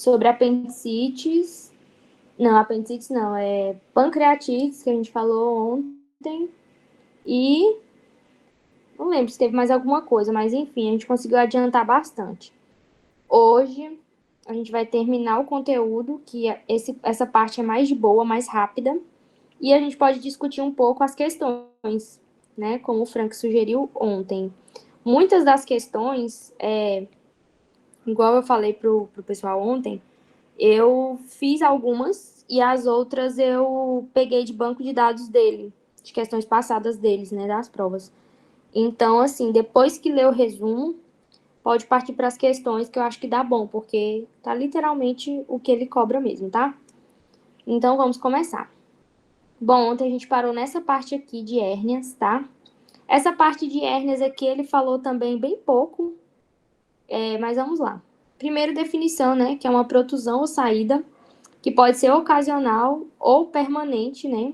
sobre apendicites. Não, apendicites não, é pancreatites, que a gente falou ontem. E não lembro se teve mais alguma coisa, mas enfim, a gente conseguiu adiantar bastante. Hoje a gente vai terminar o conteúdo, que essa parte é mais de boa, mais rápida. E a gente pode discutir um pouco as questões, né? Como o Frank sugeriu ontem. Muitas das questões, igual eu falei pro pessoal ontem, eu fiz algumas e as outras eu peguei de banco de dados dele, de questões passadas deles, né? Das provas. Então, assim, depois que ler o resumo, pode partir para as questões que eu acho que dá bom, porque tá literalmente o que ele cobra mesmo, tá? Então, vamos começar. Bom, ontem a gente parou nessa parte aqui de hérnias, tá? Essa parte de hérnias aqui ele falou também bem pouco, mas vamos lá. Primeiro, definição, né? Que é uma protusão ou saída, que pode ser ocasional ou permanente, né?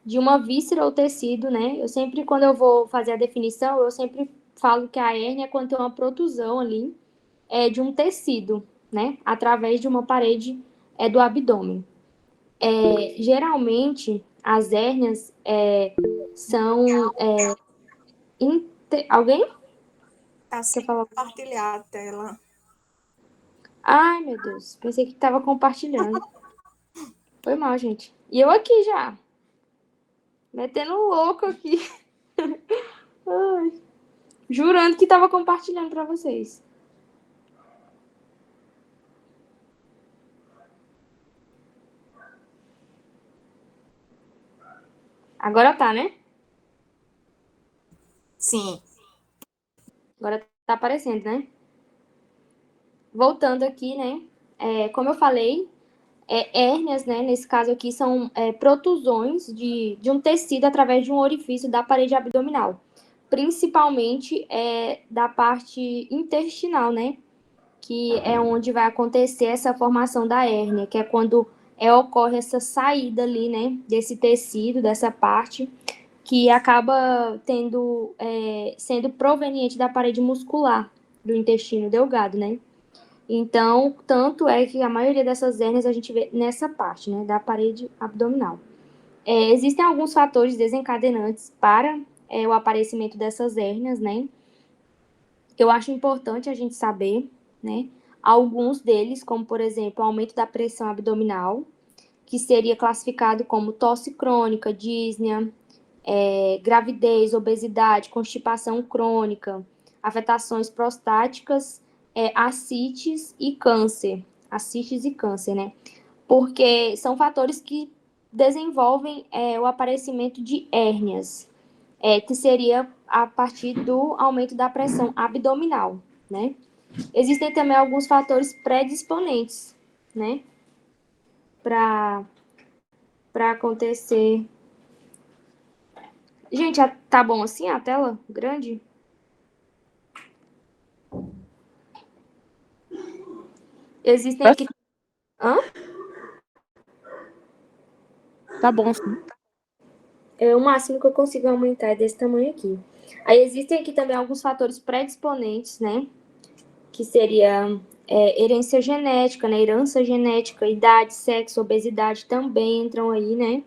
De uma víscera ou tecido, né? Eu sempre, quando eu vou fazer a definição, eu sempre falo que a hérnia é quando tem uma protusão ali, de um tecido, né? Através de uma parede do abdômen. Geralmente, as hérnias são. Alguém Tá quer sem falar? compartilhar a tela. Ai, meu Deus. Pensei que estava compartilhando. Foi mal, gente. E eu aqui já. Metendo louco aqui. Ai, jurando que estava compartilhando para vocês. Agora tá, né? Sim. Agora tá aparecendo, né? Voltando aqui, né? Como eu falei, hérnias, né? Nesse caso aqui, são protusões de um tecido através de um orifício da parede abdominal. Principalmente da parte intestinal, né? Que é onde vai acontecer essa formação da hérnia, que é quando ocorre essa saída ali, né? Desse tecido, dessa parte, que acaba sendo proveniente da parede muscular do intestino delgado, né? Então, tanto é que a maioria dessas hérnias a gente vê nessa parte, né, da parede abdominal. Existem alguns fatores desencadenantes para o aparecimento dessas hérnias, né? Eu acho importante a gente saber, né? Alguns deles, como por exemplo, o aumento da pressão abdominal, que seria classificado como tosse crônica, dísnea, gravidez, obesidade, constipação crônica, afetações prostáticas, ascites e câncer. Ascites e câncer, né? Porque são fatores que desenvolvem o aparecimento de hérnias, que seria a partir do aumento da pressão abdominal, né? Existem também alguns fatores predisponentes, né? Para acontecer. Gente, tá bom assim a tela grande? Existem aqui. Hã? Tá bom, sim. O máximo que eu consigo aumentar é desse tamanho aqui. Aí existem aqui também alguns fatores predisponentes, né? Que seria herência genética, né? Herança genética, idade, sexo, obesidade também entram aí, né?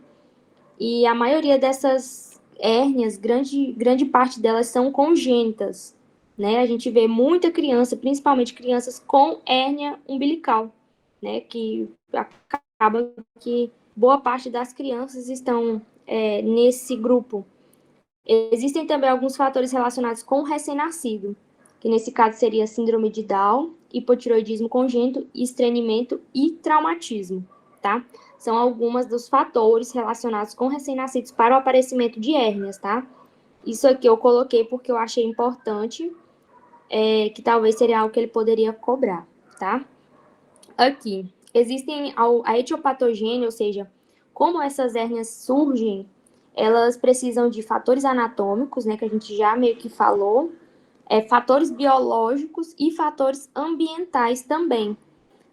E a maioria dessas hérnias, grande parte delas são congênitas, né? A gente vê muita criança, principalmente crianças com hérnia umbilical, né? Que acaba que boa parte das crianças estão nesse grupo. Existem também alguns fatores relacionados com o recém-nascido, que nesse caso seria síndrome de Down, hipotiroidismo congênito, estranhamento e traumatismo, tá? São algumas dos fatores relacionados com recém-nascidos para o aparecimento de hérnias, tá? Isso aqui eu coloquei porque eu achei importante, que talvez seria algo que ele poderia cobrar, tá? Aqui, existem a etiopatogênia, ou seja, como essas hérnias surgem, elas precisam de fatores anatômicos, né, que a gente já meio que falou, fatores biológicos e fatores ambientais também.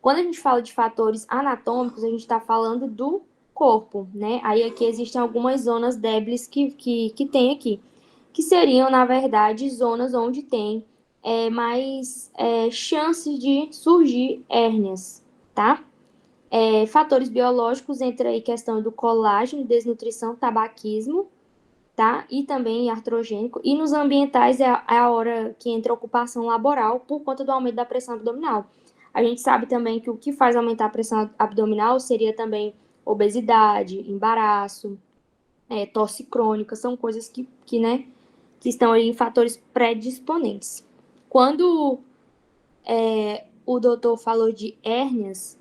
Quando a gente fala de fatores anatômicos, a gente está falando do corpo, né? Aí aqui existem algumas zonas débeis que tem aqui, que seriam, na verdade, zonas onde tem mais chances de surgir hérnias, tá? Fatores biológicos, entra aí questão do colágeno, desnutrição, tabaquismo, tá? E também artrogênico. E nos ambientais é a hora que entra a ocupação laboral por conta do aumento da pressão abdominal. A gente sabe também que o que faz aumentar a pressão abdominal seria também obesidade, embaraço, tosse crônica, são coisas né, que estão aí em fatores predisponentes. Quando o doutor falou de hérnias,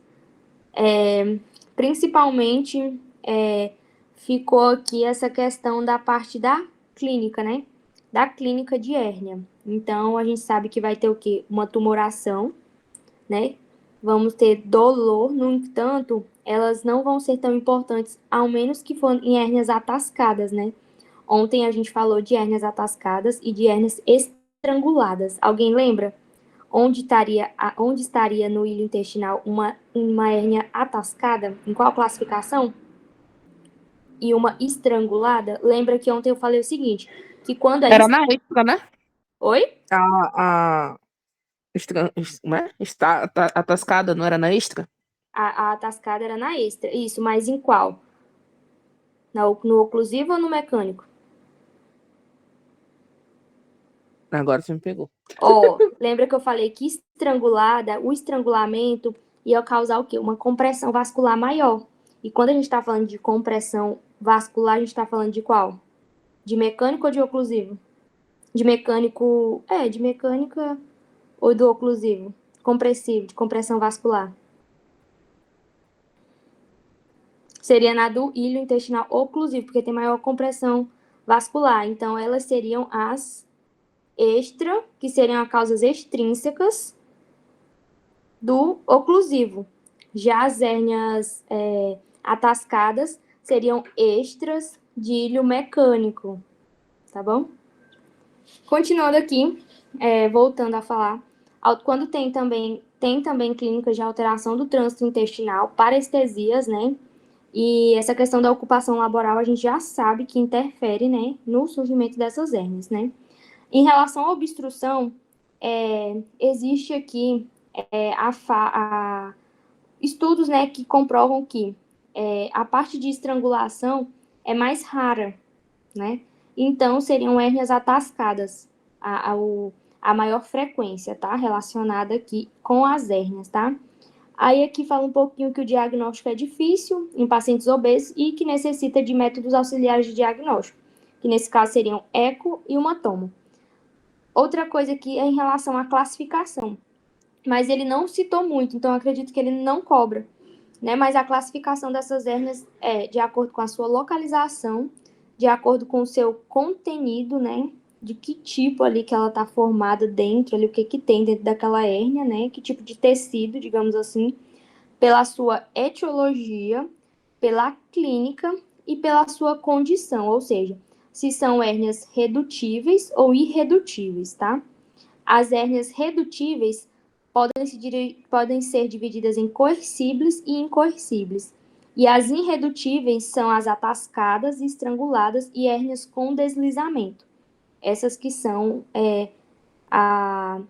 principalmente ficou aqui essa questão da parte da clínica, né? Da clínica de hérnia. Então, a gente sabe que vai ter o quê? Uma tumoração, né? Vamos ter dor, no entanto, elas não vão ser tão importantes, ao menos que for em hérnias atascadas, né? Ontem a gente falou de hérnias atascadas e de hérnias estranguladas. Alguém lembra? Onde estaria no hilo intestinal uma hérnia atascada? Em qual classificação? E uma estrangulada? Lembra que ontem eu falei o seguinte, que quando Era na extra, né? Oi? A como é? Está atascada, não era na extra? A atascada era na extra. Isso, mas em qual? No oclusivo ou no mecânico? Agora você me pegou. Lembra que eu falei que o estrangulamento ia causar o quê? Uma compressão vascular maior. E quando a gente está falando de compressão vascular, a gente está falando de qual? De mecânico ou de oclusivo? De mecânico. De mecânica ou do oclusivo? Compressivo, de compressão vascular. Seria na do hilo intestinal oclusivo, porque tem maior compressão vascular. Então, elas seriam as extra, que seriam as causas extrínsecas do oclusivo. Já as hérnias atascadas seriam extras de hilo mecânico, tá bom? Continuando aqui, voltando a falar, quando tem também clínicas de alteração do trânsito intestinal, parestesias, né? E essa questão da ocupação laboral a gente já sabe que interfere, né, no surgimento dessas hérnias, né? Em relação à obstrução, existe aqui estudos, né, que comprovam que a parte de estrangulação é mais rara, né? Então, seriam hérnias atascadas, a maior frequência, tá? Relacionada aqui com as hérnias, tá? Aí aqui fala um pouquinho que o diagnóstico é difícil em pacientes obesos e que necessita de métodos auxiliares de diagnóstico, que nesse caso seriam eco e uma tomo. Outra coisa aqui é em relação à classificação, mas ele não citou muito, então acredito que ele não cobra, né? Mas a classificação dessas hérnias é de acordo com a sua localização, de acordo com o seu contenido, né? De que tipo ali que ela está formada dentro, ali, o que tem dentro daquela hérnia, né? Que tipo de tecido, digamos assim, pela sua etiologia, pela clínica e pela sua condição, ou seja, se são hérnias redutíveis ou irredutíveis, tá? As hérnias redutíveis podem ser divididas em coercíveis e incoercíveis. E as irredutíveis são as atascadas, estranguladas e hérnias com deslizamento. Essas que são a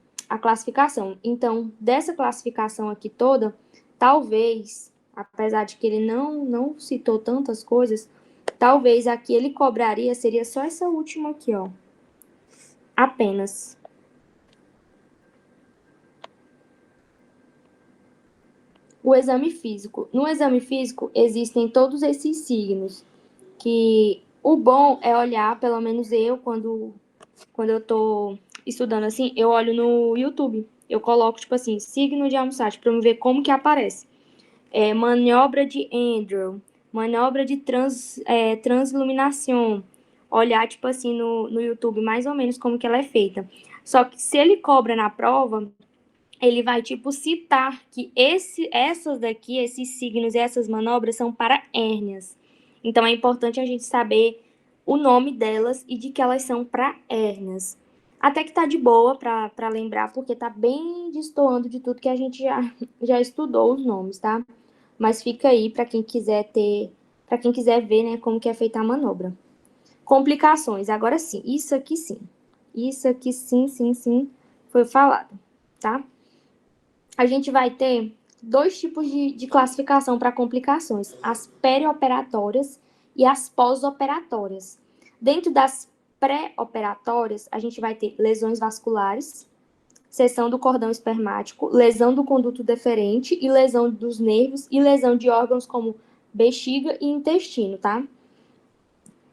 classificação. Então, dessa classificação aqui toda, talvez, apesar de que ele não citou tantas coisas, talvez a que ele cobraria seria só essa última aqui, ó. Apenas. O exame físico. No exame físico, existem todos esses signos, que o bom é olhar, pelo menos eu, quando eu tô estudando assim, eu olho no YouTube. Eu coloco, tipo assim, signo de Amstrad, pra eu ver como que aparece. Manobra de Andrew, manobra de transiluminação. Olhar, tipo assim, no YouTube, mais ou menos como que ela é feita. Só que se ele cobra na prova, ele vai, tipo, citar que essas daqui, esses signos e essas manobras são para hérnias. Então, é importante a gente saber o nome delas e de que elas são para hérnias. Até que tá de boa para lembrar, porque tá bem destoando de tudo que a gente já estudou os nomes, tá? Mas fica aí para quem quiser ver, né, como que é feita a manobra. Complicações, agora sim. Isso aqui sim. Isso aqui sim, foi falado, tá? A gente vai ter dois tipos de classificação para complicações: as perioperatórias e as pós-operatórias. Dentro das pré-operatórias, a gente vai ter lesões vasculares, seção do cordão espermático, lesão do conduto deferente e lesão dos nervos e lesão de órgãos como bexiga e intestino, tá?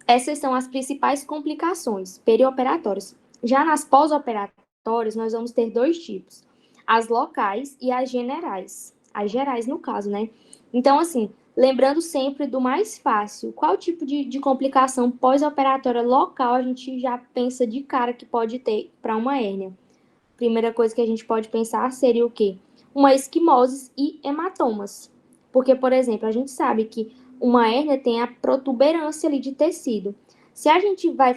Essas são as principais complicações perioperatórias. Já nas pós-operatórias, nós vamos ter dois tipos: as locais e as generais. As gerais, no caso, né? Então, assim, lembrando sempre do mais fácil, qual tipo de complicação pós-operatória local a gente já pensa de cara que pode ter para uma hérnia? Primeira coisa que a gente pode pensar seria o quê? Uma esquimose e hematomas. Porque, por exemplo, a gente sabe que uma hérnia tem a protuberância ali de tecido. Se a gente vai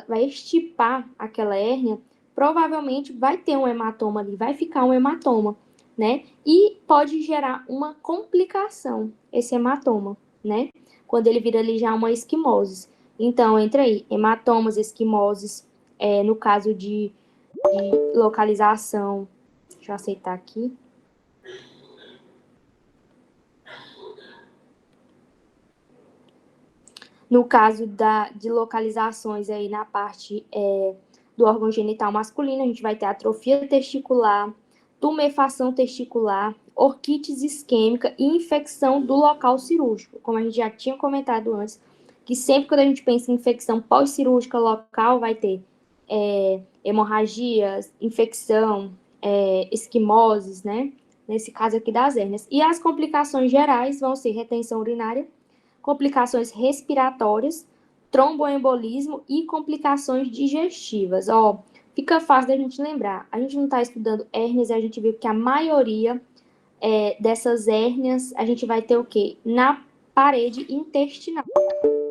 vai estipar aquela hérnia, provavelmente vai ter um hematoma ali, vai ficar um hematoma, né? E pode gerar uma complicação, esse hematoma, né? Quando ele vira ali já uma esquimose. Então, entra aí, hematomas, esquimoses, no caso de localização. Deixa eu aceitar aqui. No caso de localizações aí na parte do órgão genital masculino, a gente vai ter atrofia testicular, tumefação testicular, orquite isquêmica e infecção do local cirúrgico. Como a gente já tinha comentado antes, que sempre quando a gente pensa em infecção pós-cirúrgica local, vai ter hemorragias, infecção, esquimoses, né? Nesse caso aqui das hérnias. E as complicações gerais vão ser retenção urinária, complicações respiratórias, tromboembolismo e complicações digestivas. Ó, fica fácil da gente lembrar. A gente não está estudando hérnias e a gente viu que a maioria dessas hérnias a gente vai ter o quê? Na parede intestinal,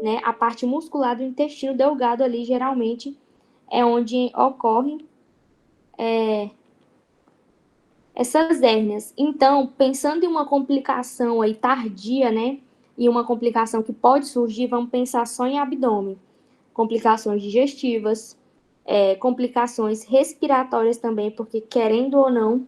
né? A parte muscular do intestino delgado ali, geralmente, é onde ocorrem essas hérnias. Então, pensando em uma complicação aí tardia, né? E uma complicação que pode surgir, vamos pensar só em abdômen. Complicações digestivas, complicações respiratórias também, porque querendo ou não,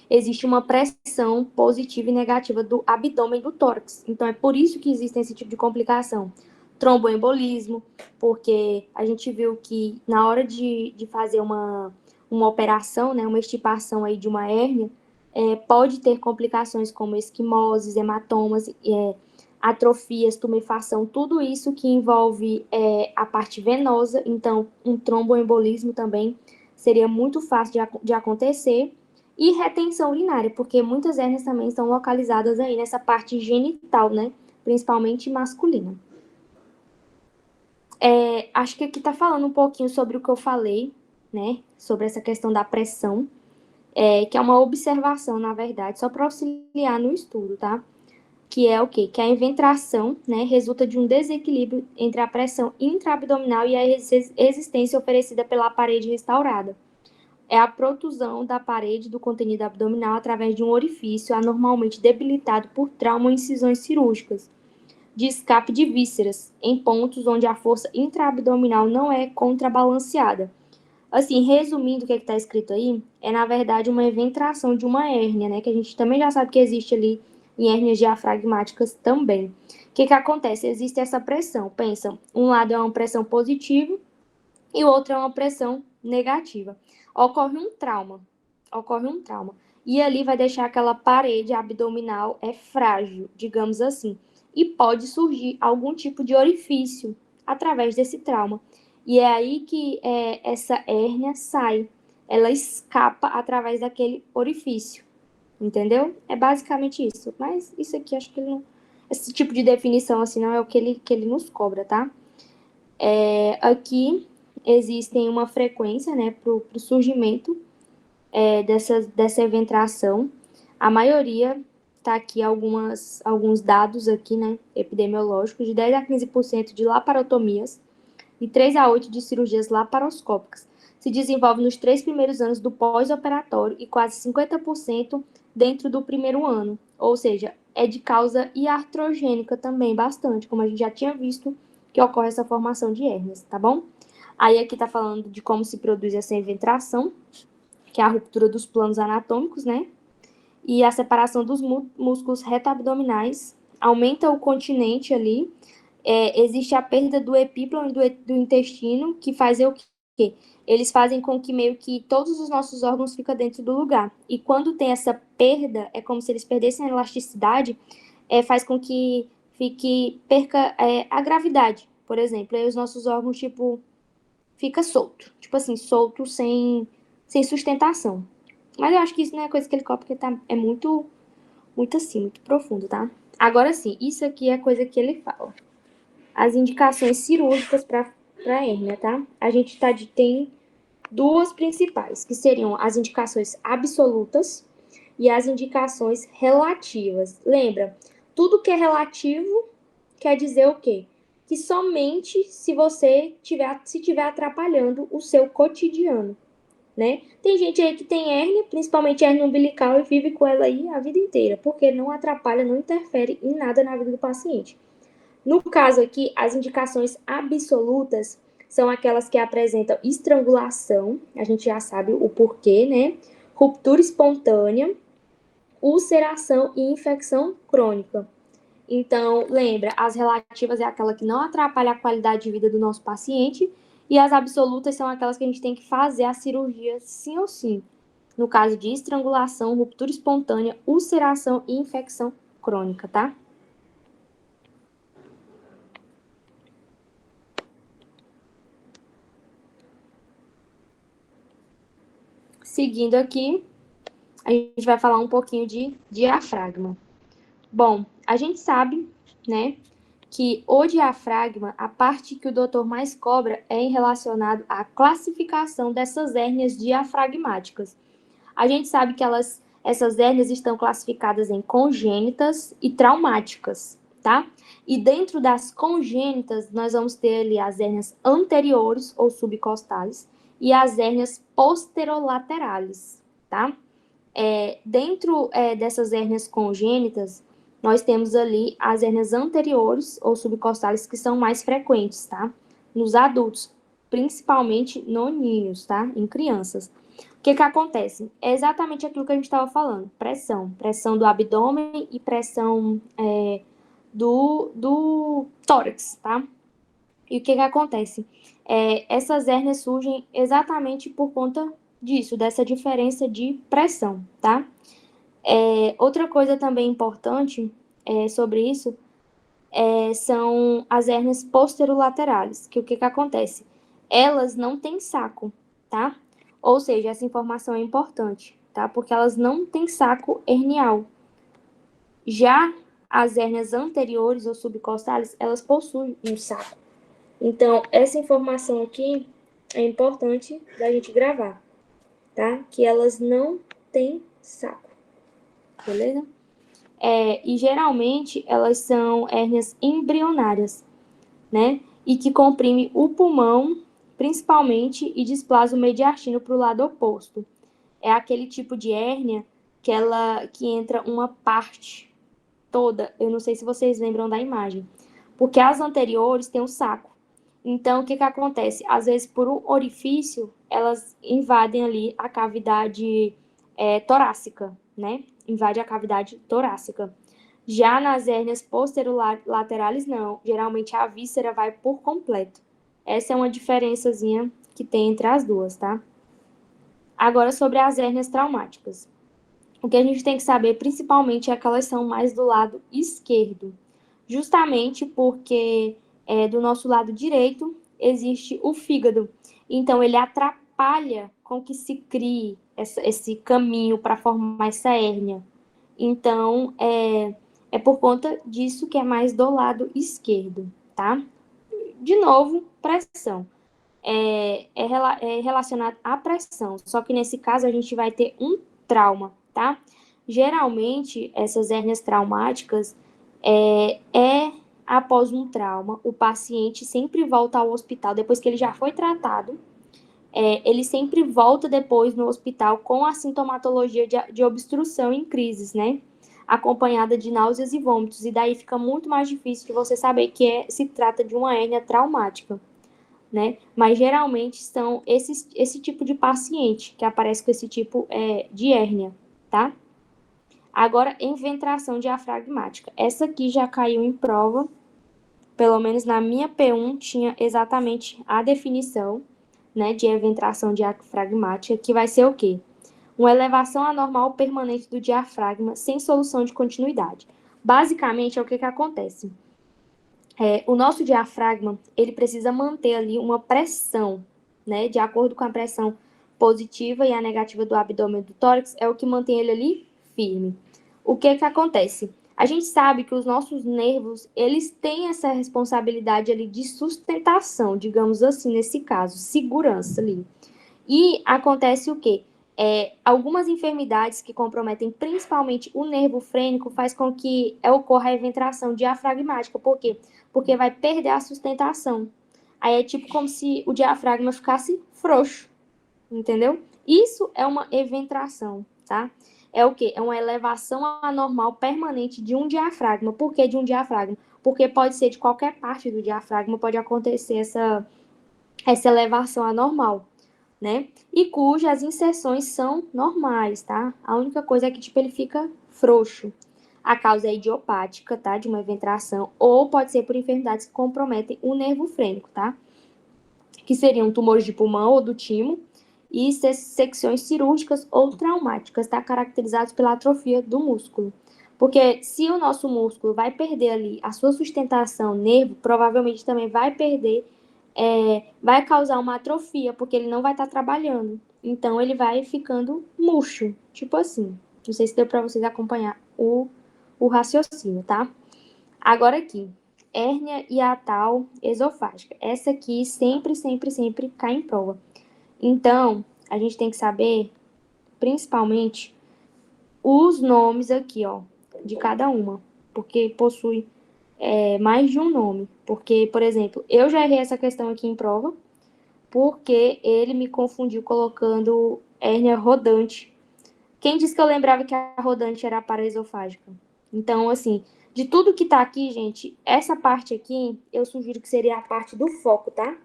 existe uma pressão positiva e negativa do abdômen do tórax. Então, é por isso que existe esse tipo de complicação. Tromboembolismo, porque a gente viu que na hora de fazer uma operação, né, uma extirpação aí de uma hérnia, pode ter complicações como esquimoses, hematomas, atrofias, tumefação, tudo isso que envolve a parte venosa. Então, um tromboembolismo também seria muito fácil de acontecer. E retenção urinária, porque muitas hérnias também estão localizadas aí nessa parte genital, né? Principalmente masculina. Acho que aqui tá falando um pouquinho sobre o que eu falei, né? Sobre essa questão da pressão, que é uma observação, na verdade, só para auxiliar no estudo, tá? Que é o quê? Que a inventração, né, resulta de um desequilíbrio entre a pressão intraabdominal e a resistência oferecida pela parede restaurada. É a protusão da parede do contenido abdominal através de um orifício anormalmente debilitado por trauma ou incisões cirúrgicas, de escape de vísceras, em pontos onde a força intraabdominal não é contrabalanceada. Assim, resumindo o que está escrito aí, é na verdade uma eventração de uma hérnia, né? Que a gente também já sabe que existe ali em hérnias diafragmáticas também. O que acontece? Existe essa pressão. Pensa, um lado é uma pressão positiva e o outro é uma pressão negativa. Ocorre um trauma. E ali vai deixar aquela parede abdominal frágil, digamos assim. E pode surgir algum tipo de orifício através desse trauma. E é aí que essa hérnia sai. Ela escapa através daquele orifício. Entendeu? É basicamente isso. Mas isso aqui, acho que ele não... Esse tipo de definição, assim, não é o que ele nos cobra, tá? Aqui existem uma frequência, né, para o surgimento dessa eventração. A maioria tá aqui alguns dados aqui, né, epidemiológicos, de 10 a 15% de laparotomias e 3 a 8% de cirurgias laparoscópicas. Se desenvolve nos 3 primeiros anos do pós-operatório e quase 50% dentro do primeiro ano. Ou seja, é de causa iatrogênica também, bastante, como a gente já tinha visto que ocorre essa formação de hérnias, tá bom? Aí aqui tá falando de como se produz essa eventração, que é a ruptura dos planos anatômicos, né? e a separação dos músculos reto-abdominais, aumenta o continente ali, existe a perda do epíplon e do intestino, que faz o quê? Eles fazem com que meio que todos os nossos órgãos ficam dentro do lugar. E quando tem essa perda, é como se eles perdessem a elasticidade, faz com que perca a gravidade, por exemplo. Aí os nossos órgãos, tipo, fica solto. Tipo assim, solto sem sustentação. Mas eu acho que isso não é coisa que ele copia, porque é muito, muito assim, muito profundo, tá? Agora sim, isso aqui é coisa que ele fala. As indicações cirúrgicas para hérnia, tá? A gente tem duas principais, que seriam as indicações absolutas e as indicações relativas. Lembra? Tudo que é relativo quer dizer o quê? Que somente se você estiver atrapalhando o seu cotidiano, né? Tem gente aí que tem hérnia, principalmente hérnia umbilical, e vive com ela aí a vida inteira, porque não atrapalha, não interfere em nada na vida do paciente. No caso aqui, as indicações absolutas são aquelas que apresentam estrangulação, a gente já sabe o porquê, né? Ruptura espontânea, ulceração e infecção crônica. Então, lembra, as relativas é aquela que não atrapalha a qualidade de vida do nosso paciente, e as absolutas são aquelas que a gente tem que fazer a cirurgia sim ou sim. No caso de estrangulação, ruptura espontânea, ulceração e infecção crônica, tá? Seguindo aqui, a gente vai falar um pouquinho de diafragma. Bom, a gente sabe, né, que o diafragma, a parte que o doutor mais cobra é em relacionado à classificação dessas hérnias diafragmáticas. A gente sabe que essas hérnias estão classificadas em congênitas e traumáticas, tá? E dentro das congênitas, nós vamos ter ali as hérnias anteriores ou subcostales e as hérnias posterolaterais, tá? Dentro dessas hérnias congênitas, nós temos ali as hérnias anteriores ou subcostales que são mais frequentes, tá? Nos adultos, principalmente noninhos, tá? Em crianças. O que acontece? É exatamente aquilo que a gente estava falando, pressão do abdômen e pressão do tórax, tá? E o que acontece? Essas hérnias surgem exatamente por conta disso, dessa diferença de pressão, tá? Outra coisa também importante sobre isso são as hérnias posterolaterais, que o que acontece? Elas não têm saco, tá? Ou seja, essa informação é importante, tá? Porque elas não têm saco hernial. Já as hérnias anteriores ou subcostales, elas possuem um saco. Então, essa informação aqui é importante da gente gravar, tá? Que elas não têm saco, beleza? E geralmente elas são hérnias embrionárias, né? E que comprime o pulmão, principalmente, e desplaza o mediastino para o lado oposto. É aquele tipo de hérnia que entra uma parte toda. Eu não sei se vocês lembram da imagem. Porque as anteriores têm um saco. Então, o que acontece? Às vezes, por um orifício, elas invadem ali a cavidade torácica, né? Invade a cavidade torácica. Já nas hérnias posterolaterais, não. Geralmente, a víscera vai por completo. Essa é uma diferençazinha que tem entre as duas, tá? Agora, sobre as hérnias traumáticas. O que a gente tem que saber, principalmente, é que elas são mais do lado esquerdo. Justamente porque do nosso lado direito existe o fígado. Então, ele atrapalha com que se crie esse caminho para formar essa hérnia. Então, é por conta disso que é mais do lado esquerdo, tá? De novo, pressão. É relacionado à pressão, só que nesse caso a gente vai ter um trauma, tá? Geralmente, essas hérnias traumáticas após um trauma, o paciente sempre volta ao hospital, depois que ele já foi tratado, ele sempre volta depois no hospital com a sintomatologia de obstrução em crises, né? Acompanhada de náuseas e vômitos, e daí fica muito mais difícil de você saber que se trata de uma hérnia traumática, né? Mas geralmente são esse tipo de paciente que aparece com esse tipo de hérnia, tá? Agora, enventração diafragmática. Essa aqui já caiu em prova, pelo menos na minha P1 tinha exatamente a definição, né, de enventração diafragmática, que vai ser o quê? Uma elevação anormal permanente do diafragma sem solução de continuidade. Basicamente, é o que acontece. O nosso diafragma, ele precisa manter ali uma pressão, né, de acordo com a pressão positiva e a negativa do abdômen do tórax, é o que mantém ele ali firme. O que acontece? A gente sabe que os nossos nervos, eles têm essa responsabilidade ali de sustentação, digamos assim, nesse caso, segurança ali. E acontece o quê? Algumas enfermidades que comprometem principalmente o nervo frênico faz com que ocorra a eventração diafragmática. Por quê? Porque vai perder a sustentação. Aí é tipo como se o diafragma ficasse frouxo, entendeu? Isso é uma eventração, tá? É o quê? É uma elevação anormal permanente de um diafragma. Por que de um diafragma? Porque pode ser de qualquer parte do diafragma, pode acontecer essa elevação anormal, né? E cujas inserções são normais, tá? A única coisa é que, tipo, ele fica frouxo. A causa é idiopática, tá? De uma eventração, ou pode ser por enfermidades que comprometem o nervo frênico, tá? Que seriam tumores de pulmão ou do timo, e secções cirúrgicas ou traumáticas, tá? Caracterizados pela atrofia do músculo. Porque se o nosso músculo vai perder ali a sua sustentação, nervo, provavelmente também vai perder, vai causar uma atrofia, porque ele não vai estar trabalhando. Então, ele vai ficando murcho, tipo assim. Não sei se deu para vocês acompanhar o raciocínio, tá? Agora aqui, hérnia hiatal esofágica. Essa aqui sempre, sempre, sempre cai em prova. Então, a gente tem que saber, principalmente, os nomes aqui, ó, de cada uma, porque possui mais de um nome. Porque, por exemplo, eu já errei essa questão aqui em prova, porque ele me confundiu colocando hérnia rodante. Quem disse que eu lembrava que a rodante era a paraesofágica? Então, assim, de tudo que tá aqui, gente, essa parte aqui, eu sugiro que seria a parte do foco, tá?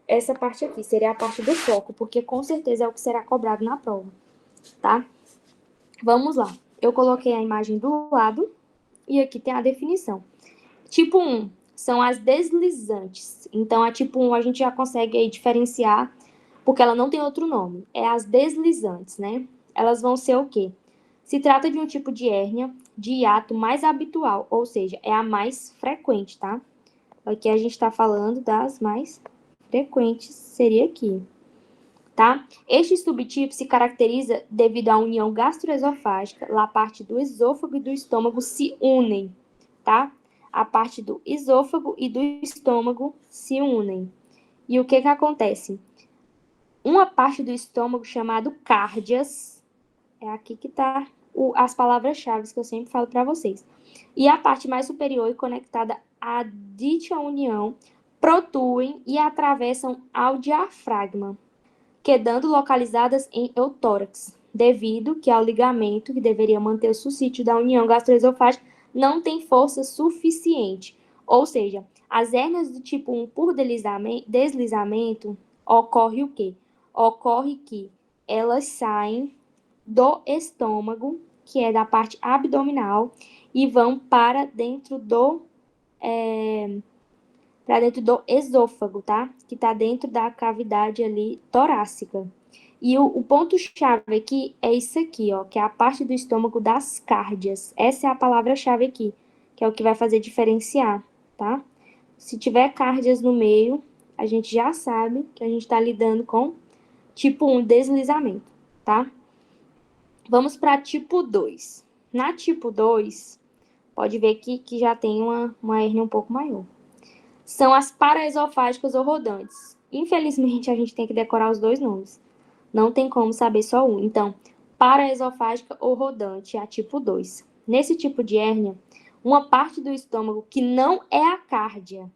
Essa parte aqui seria a parte do foco, porque com certeza é o que será cobrado na prova, tá? Vamos lá. Eu coloquei a imagem do lado e aqui tem a definição. Tipo 1 são as deslizantes. Então, a tipo 1 a gente já consegue aí diferenciar, porque ela não tem outro nome. É as deslizantes, né? Elas vão ser o quê? Se trata de um tipo de hérnia de hiato mais habitual, ou seja, é a mais frequente, tá? Aqui a gente está falando das mais frequentes, seria aqui, tá? Este subtipo se caracteriza devido à união gastroesofágica, lá a parte do esôfago e do estômago se unem, tá? A parte do esôfago e do estômago se unem. E o que acontece? Uma parte do estômago chamado cárdias, é aqui que tá as palavras-chave que eu sempre falo para vocês. E a parte mais superior e conectada a dita união protuem e atravessam ao diafragma, quedando localizadas em eutórax, devido que ao ligamento que deveria manter o sussítio da união gastroesofágica não tem força suficiente. Ou seja, as hérnias do tipo 1 por deslizamento, ocorre o quê? Ocorre que elas saem do estômago, que é da parte abdominal, e vão para dentro do esôfago, tá? Que está dentro da cavidade ali torácica. E o ponto-chave aqui é isso aqui, ó, que é a parte do estômago das cárdias. Essa é a palavra-chave aqui, que é o que vai fazer diferenciar, tá? Se tiver cárdias no meio, a gente já sabe que a gente está lidando com tipo 1, deslizamento, tá? Vamos para tipo 2. Na tipo 2, pode ver aqui que já tem uma hérnia um pouco maior. São as paraesofágicas ou rodantes. Infelizmente, a gente tem que decorar os dois nomes. Não tem como saber só um. Então, paraesofágica ou rodante é a tipo 2. Nesse tipo de hérnia, uma parte do estômago que não é a cárdia.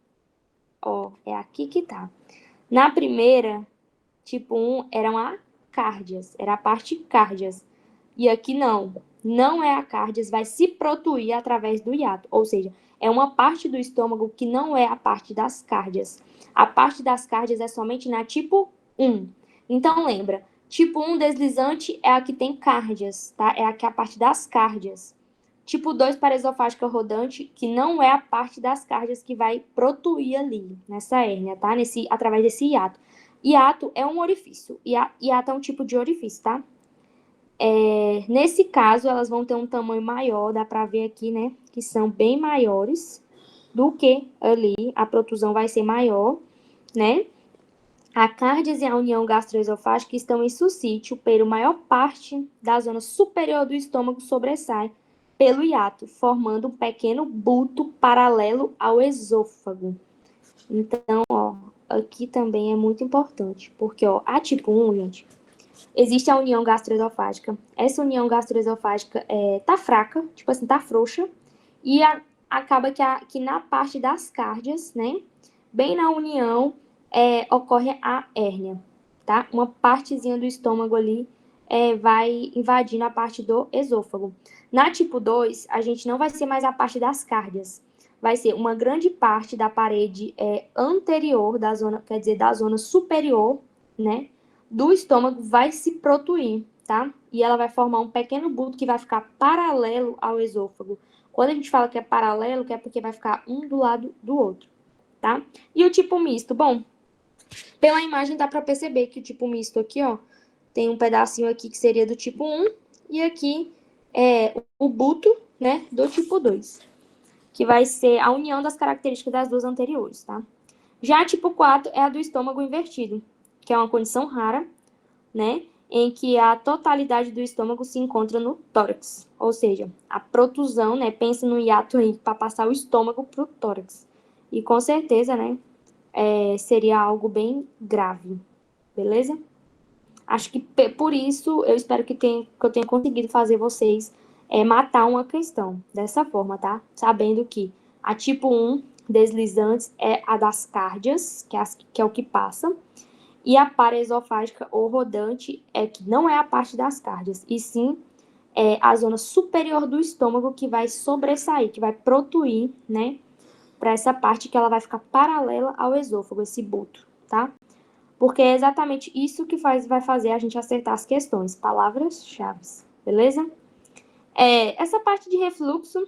Ó, é aqui que tá. Na primeira, tipo 1, eram a cárdias. Era a parte cárdias. E aqui não é a cárdias, vai se protuir através do hiato, ou seja, é uma parte do estômago que não é a parte das cárdias. A parte das cárdias é somente na tipo 1. Então, lembra, Tipo 1 deslizante é a que tem cárdias, tá? É a parte das cárdias. Tipo 2 paraesofágica rodante, que não é a parte das cárdias que vai protuir ali, nessa hérnia, tá? Através desse hiato. Hiato é um orifício. Hiato é um tipo de orifício, tá? Nesse caso, elas vão ter um tamanho maior, dá pra ver aqui, né? Que são bem maiores do que ali. A protusão vai ser maior, né? A cárdise e a união gastroesofágica estão em sussítio, pela maior parte da zona superior do estômago sobressai pelo hiato, formando um pequeno bulto paralelo ao esôfago. Então, ó, aqui também é muito importante, porque, ó, a tipo 1, gente, existe a união gastroesofágica. Essa união gastroesofágica tá fraca, tipo assim, tá frouxa, e acaba que na parte das cárdias, né, bem na união, ocorre a hérnia, tá? Uma partezinha do estômago ali vai invadindo a parte do esôfago. Na tipo 2, a gente não vai ser mais a parte das cárdias, vai ser uma grande parte da parede anterior da zona, quer dizer, da zona superior, né, do estômago vai se protuir, tá? E ela vai formar um pequeno bulto que vai ficar paralelo ao esôfago. Quando a gente fala que é paralelo, que é porque vai ficar um do lado do outro, tá? E o tipo misto? Bom, pela imagem dá para perceber que o tipo misto aqui, ó, tem um pedacinho aqui que seria do tipo 1 e aqui o bulto, né, do tipo 2, que vai ser a união das características das duas anteriores, tá? Já tipo 4 é a do estômago invertido, que é uma condição rara, né, em que a totalidade do estômago se encontra no tórax, ou seja, a protusão, né, pensa no hiato aí para passar o estômago pro tórax. E com certeza, né, seria algo bem grave, beleza? Acho que por isso eu espero que eu tenha conseguido fazer vocês matar uma questão dessa forma, tá? Sabendo que a tipo 1 deslizantes é a das cárdias, que é o que passa, e a paraesofágica ou rodante que não é a parte das cárdias, e sim a zona superior do estômago que vai sobressair, que vai protuir, né, para essa parte que ela vai ficar paralela ao esôfago, esse bulto, tá? Porque é exatamente isso que vai fazer a gente acertar as questões, palavras-chave, beleza? Essa parte de refluxo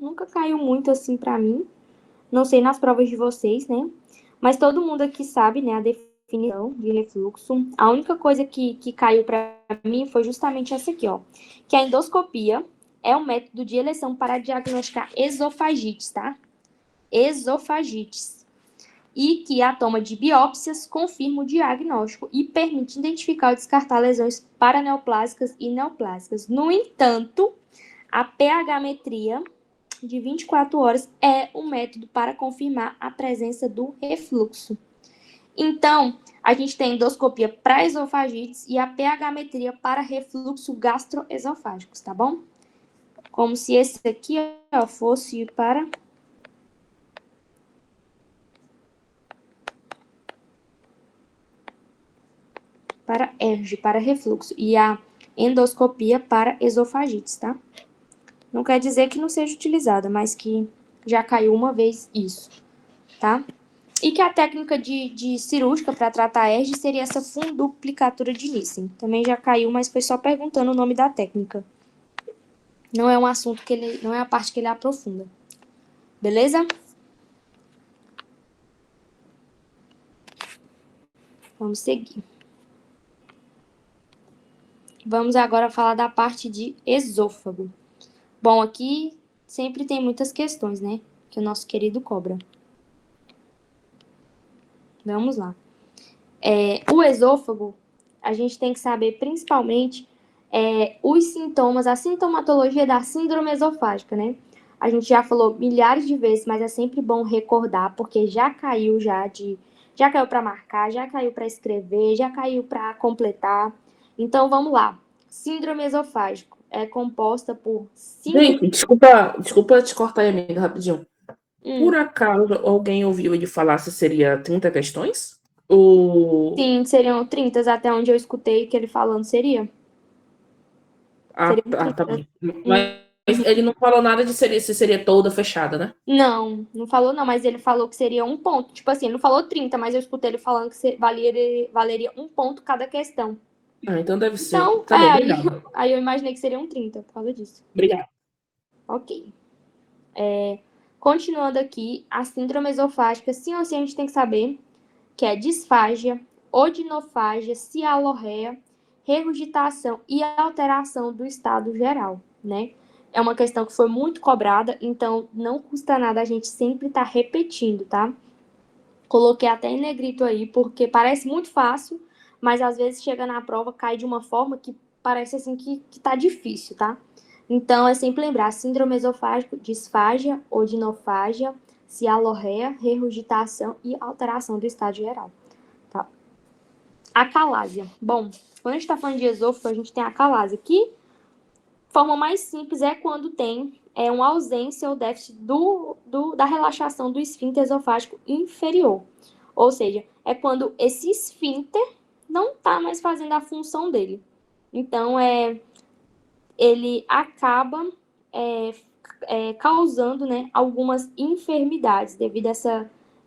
nunca caiu muito assim para mim, não sei nas provas de vocês, né? Mas todo mundo aqui sabe, né, a definição de refluxo. A única coisa que caiu para mim foi justamente essa aqui, ó. Que a endoscopia é um método de eleição para diagnosticar esofagites, tá? Esofagites. E que a toma de biópsias confirma o diagnóstico e permite identificar ou descartar lesões paraneoplásicas e neoplásicas. No entanto, a pH-metria de 24 horas é um método para confirmar a presença do refluxo. Então, a gente tem endoscopia para esofagites e a pH-metria para refluxo gastroesofágicos, tá bom? Como se esse aqui ó, fosse para ERG, para refluxo, e a endoscopia para esofagites, tá? Não quer dizer que não seja utilizada, mas que já caiu uma vez isso, tá? E que a técnica de cirúrgica para tratar a ERG seria essa funduplicatura de Nissen. Também já caiu, mas foi só perguntando o nome da técnica. Não é um assunto não é a parte que ele aprofunda. Beleza? Vamos seguir. Vamos agora falar da parte de esôfago. Bom, aqui sempre tem muitas questões, né? Que o nosso querido cobra. Vamos lá. O esôfago, a gente tem que saber principalmente os sintomas, a sintomatologia da síndrome esofágica, né? A gente já falou milhares de vezes, mas é sempre bom recordar, porque já caiu para marcar, já caiu para escrever, já caiu para completar. Então, vamos lá. Síndrome esofágica é composta por 5... Gente, desculpa te cortar aí, amiga, rapidinho. Por acaso, alguém ouviu ele falar se seria 30 questões? Sim, seriam 30, até onde eu escutei que ele falando seria. Ah, Seriam tá 30. bom. Mas ele não falou nada de se seria toda fechada, né? Não falou não, mas ele falou que seria 1 ponto. Tipo assim, ele não falou 30, mas eu escutei ele falando que valeria 1 ponto cada questão. Então deve ser. Então, Tá bom, obrigado. aí eu imaginei que seria 30 por causa disso. Obrigado. Ok. Continuando aqui, a síndrome esofágica, sim ou sim, a gente tem que saber que é disfagia, odinofagia, cialorreia, regurgitação e alteração do estado geral, né? É uma questão que foi muito cobrada, então não custa nada a gente sempre estar repetindo, tá? Coloquei até em negrito aí, porque parece muito fácil, mas às vezes chega na prova, cai de uma forma que parece assim que tá difícil, tá? Então, é sempre lembrar, síndrome esofágica, disfagia, odinofagia, cialorreia, regurgitação e alteração do estado geral. Tá? Acalásia. Bom, quando a gente está falando de esôfago, a gente tem a acalásia, que forma mais simples é quando tem uma ausência ou déficit da relaxação do esfíncter esofágico inferior. Ou seja, é quando esse esfíncter não está mais fazendo a função dele. Então, ele acaba causando, né, algumas enfermidades devido a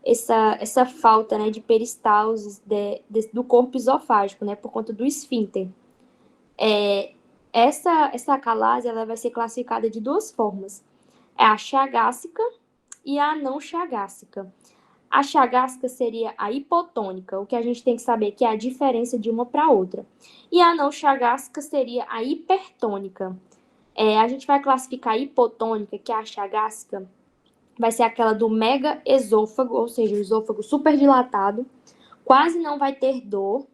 essa falta, né, de peristalse do corpo esofágico, né, por conta do esfíncter. Essa acalásia ela vai ser classificada de 2 formas. É a chagásica e a não chagásica. A chagásica seria a hipotônica, o que a gente tem que saber que é a diferença de uma para outra. E a não chagásica seria a hipertônica. A gente vai classificar a hipotônica, que é a chagásica, vai ser aquela do mega esôfago, ou seja, o esôfago super dilatado, quase não vai ter dor,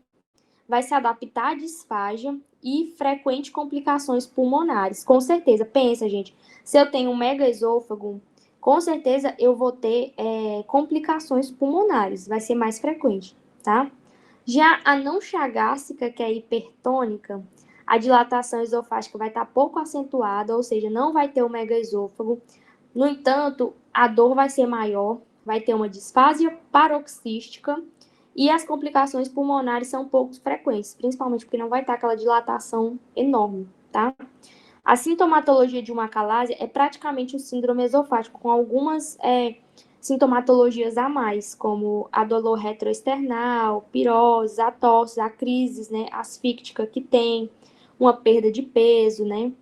vai se adaptar à disfagia e frequente complicações pulmonares. Com certeza, pensa, gente, se eu tenho um mega esôfago, com certeza eu vou ter complicações pulmonares, vai ser mais frequente, tá? Já a não chagásica, que é a hipertônica, a dilatação esofágica vai estar pouco acentuada, ou seja, não vai ter o megaesôfago. No entanto, a dor vai ser maior, vai ter uma disfasia paroxística e as complicações pulmonares são pouco frequentes, principalmente porque não vai estar aquela dilatação enorme, tá? A sintomatologia de uma acalásia é praticamente o síndrome esofágico, com algumas sintomatologias a mais, como a dor retroesternal, pirose, a tosse, a crise, né, asfíctica que tem, uma perda de peso, né?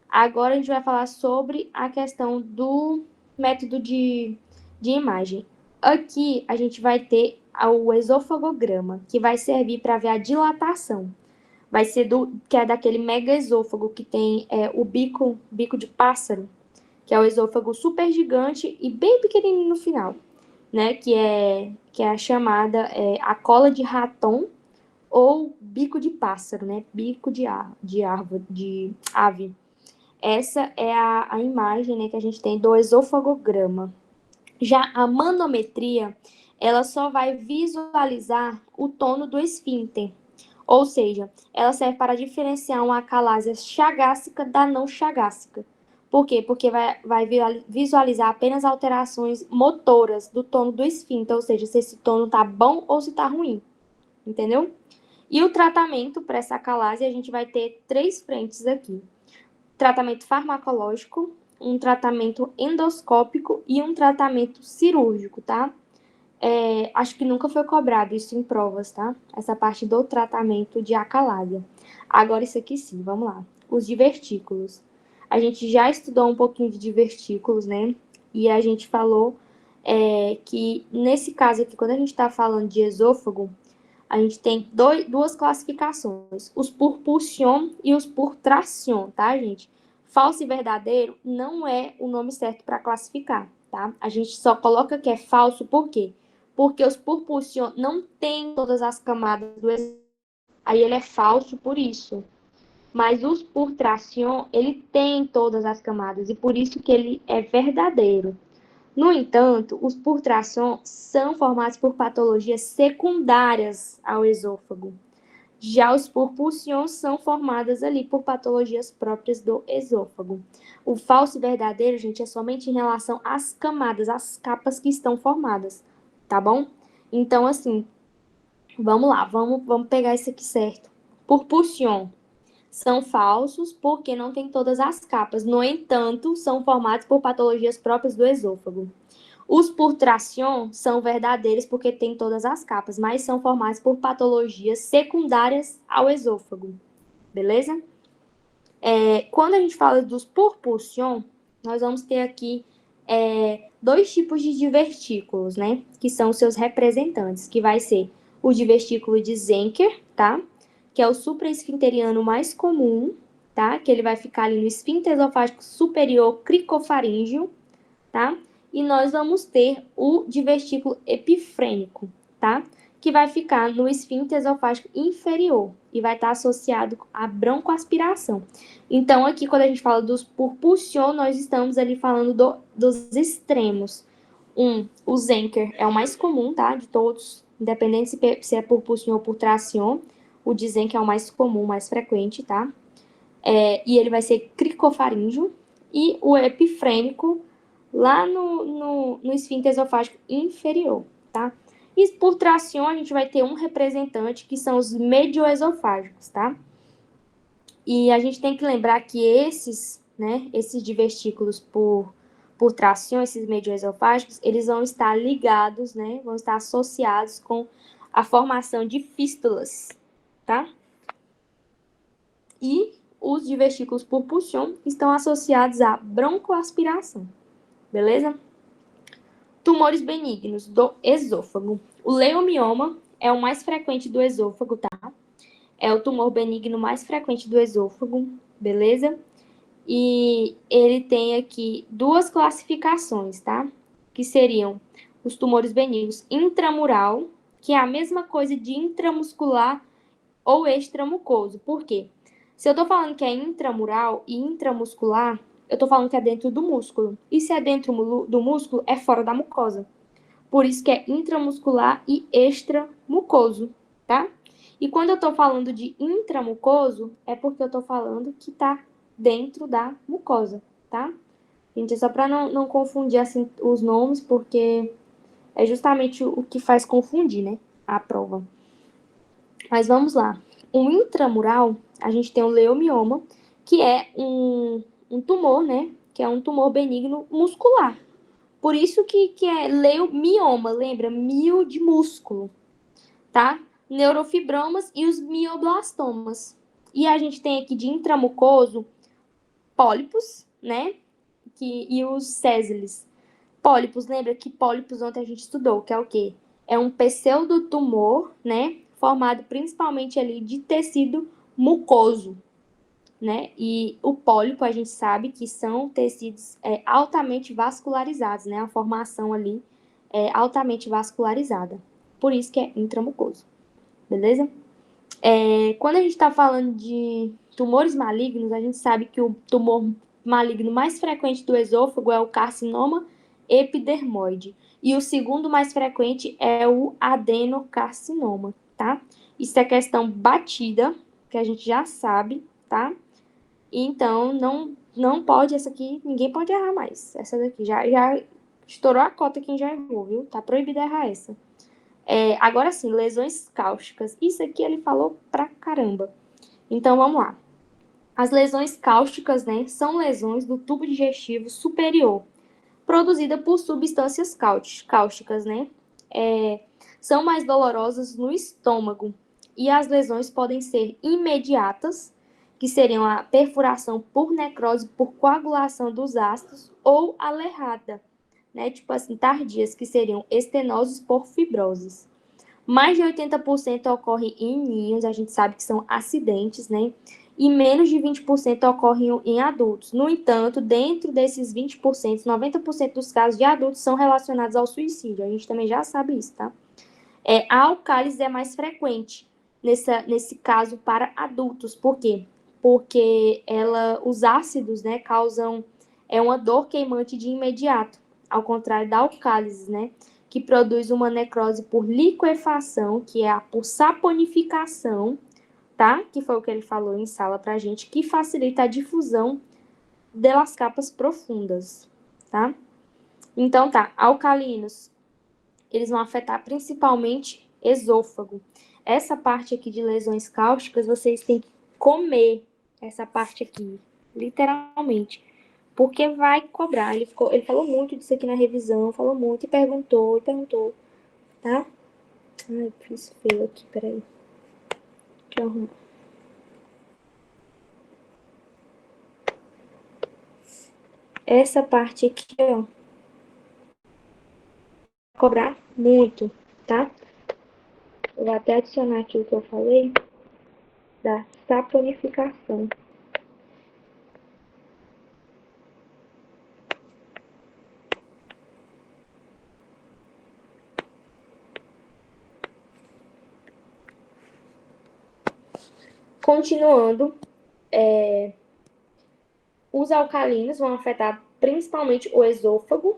Agora a gente vai falar sobre a questão do método de imagem. Aqui a gente vai ter o esofagograma, que vai servir para ver a dilatação. Vai ser que é daquele mega esôfago que tem o bico de pássaro, que é o esôfago super gigante e bem pequenininho no final, né? Que é a chamada a cola de raton ou bico de pássaro, né? Bico de ave. Essa é a imagem, né, que a gente tem do esofagograma. Já a manometria, ela só vai visualizar o tono do esfíncter. Ou seja, ela serve para diferenciar uma acalásia chagásica da não chagásica. Por quê? Porque vai visualizar apenas alterações motoras do tono do esfíncter, ou seja, se esse tono tá bom ou se tá ruim. Entendeu? E o tratamento para essa acalásia, a gente vai ter 3 frentes aqui. Tratamento farmacológico, um tratamento endoscópico e um tratamento cirúrgico, tá? Acho que nunca foi cobrado isso em provas, tá? Essa parte do tratamento de acalásia. Agora isso aqui sim, vamos lá. Os divertículos. A gente já estudou um pouquinho de divertículos, né? E a gente falou que nesse caso aqui, quando a gente está falando de esôfago, a gente tem 2 classificações, os por pulsion e os por traction, tá, gente? Falso e verdadeiro não é o nome certo para classificar, tá? A gente só coloca que é falso, por quê? Porque os por pulsion não tem todas as camadas do esôfago, aí ele é falso por isso. Mas os por traction, ele tem todas as camadas e por isso que ele é verdadeiro. No entanto, os por tração são formados por patologias secundárias ao esôfago. Já os por pulsion são formadas ali por patologias próprias do esôfago. O falso e verdadeiro, gente, é somente em relação às camadas, às capas que estão formadas, tá bom? Então, assim, vamos lá, vamos pegar isso aqui certo. Por pulsion, são falsos porque não tem todas as capas. No entanto, são formados por patologias próprias do esôfago. Os por tração são verdadeiros porque têm todas as capas, mas são formados por patologias secundárias ao esôfago. Beleza? Quando a gente fala dos por pulsion, nós vamos ter aqui dois tipos de divertículos, né? Que são os seus representantes, que vai ser o divertículo de Zenker, tá? Que é o supraesfinteriano mais comum, tá? Que ele vai ficar ali no esfíncter esofágico superior cricofaríngeo, tá? E nós vamos ter o divertículo epifrênico, tá? Que vai ficar no esfíncter esofágico inferior e vai estar associado à broncoaspiração. Então, aqui, quando a gente fala dos por pulsion, nós estamos ali falando dos extremos. O Zenker é o mais comum, tá? De todos, independente se é por pulsion ou por tração. O de Zenker é o mais comum, mais frequente, tá? E ele vai ser cricofaríngeo. E o epifrênico lá no esfíncter esofágico inferior, tá? E por tração, a gente vai ter um representante, que são os medioesofágicos, tá? E a gente tem que lembrar que esses divertículos por tração, esses medioesofágicos, eles vão estar ligados, né? Vão estar associados com a formação de fístulas, tá? E os divertículos por pulsion estão associados à broncoaspiração, beleza? Tumores benignos do esôfago. O leomioma é o mais frequente do esôfago, tá? É o tumor benigno mais frequente do esôfago, beleza? E ele tem aqui duas classificações, tá? Que seriam os tumores benignos intramural, que é a mesma coisa de intramuscular ou extramucoso. Por quê? Se eu tô falando que é intramural e intramuscular, eu tô falando que é dentro do músculo. E se é dentro do músculo, é fora da mucosa. Por isso que é intramuscular e extramucoso, tá? E quando eu tô falando de intramucoso, é porque eu tô falando que tá dentro da mucosa, tá? Gente, é só pra não confundir assim os nomes, porque é justamente o que faz confundir, né? A prova. Mas vamos lá. O intramural, a gente tem o leomioma, que é um tumor, né? Que é um tumor benigno muscular. Por isso que é leomioma, lembra? Mio de músculo, tá? Neurofibromas e os mioblastomas. E a gente tem aqui de intramucoso pólipos, né? E os sésiles. Pólipos, lembra que pólipos ontem a gente estudou, que é o quê? É um pseudotumor, né? Formado principalmente ali de tecido mucoso, né? E o pólipo, a gente sabe que são tecidos altamente vascularizados, né? A formação ali é altamente vascularizada. Por isso que é intramucoso, beleza? Quando a gente está falando de tumores malignos, a gente sabe que o tumor maligno mais frequente do esôfago é o carcinoma epidermoide. E o segundo mais frequente é o adenocarcinoma, tá? Isso é questão batida, que a gente já sabe, tá? Então, não pode, essa aqui, ninguém pode errar mais. Essa daqui já estourou a cota quem já errou, viu? Tá proibido errar essa. Agora sim, lesões cáusticas. Isso aqui ele falou pra caramba. Então, vamos lá. As lesões cáusticas, né, são lesões do tubo digestivo superior, produzida por substâncias cáusticas, né? São mais dolorosas no estômago. E as lesões podem ser imediatas, que seriam a perfuração por necrose, por coagulação dos ácidos, ou alerrada, né? Tipo assim, tardias, que seriam estenoses por fibroses. Mais de 80% ocorre em ninhos, a gente sabe que são acidentes, né? E menos de 20% ocorrem em adultos. No entanto, dentro desses 20%, 90% dos casos de adultos são relacionados ao suicídio. A gente também já sabe isso, tá? A alcálise é mais frequente nesse caso para adultos. Por quê? Porque os ácidos, né, causam uma dor queimante de imediato, ao contrário da alcálise, né, que produz uma necrose por liquefação, que é por saponificação, tá? Que foi o que ele falou em sala pra gente, que facilita a difusão das capas profundas, tá? Então tá, alcalinos, eles vão afetar principalmente esôfago. Essa parte aqui de lesões cáusticas, vocês têm que comer, essa parte aqui, literalmente. Porque vai cobrar. Ele falou muito disso aqui na revisão, falou muito e perguntou, tá? Ai, fiz feio aqui, peraí. Deixa eu arrumar. Essa parte aqui, ó, cobrar muito, tá? Eu vou até adicionar aqui o que eu falei da saponificação. Continuando, os alcalinos vão afetar principalmente o esôfago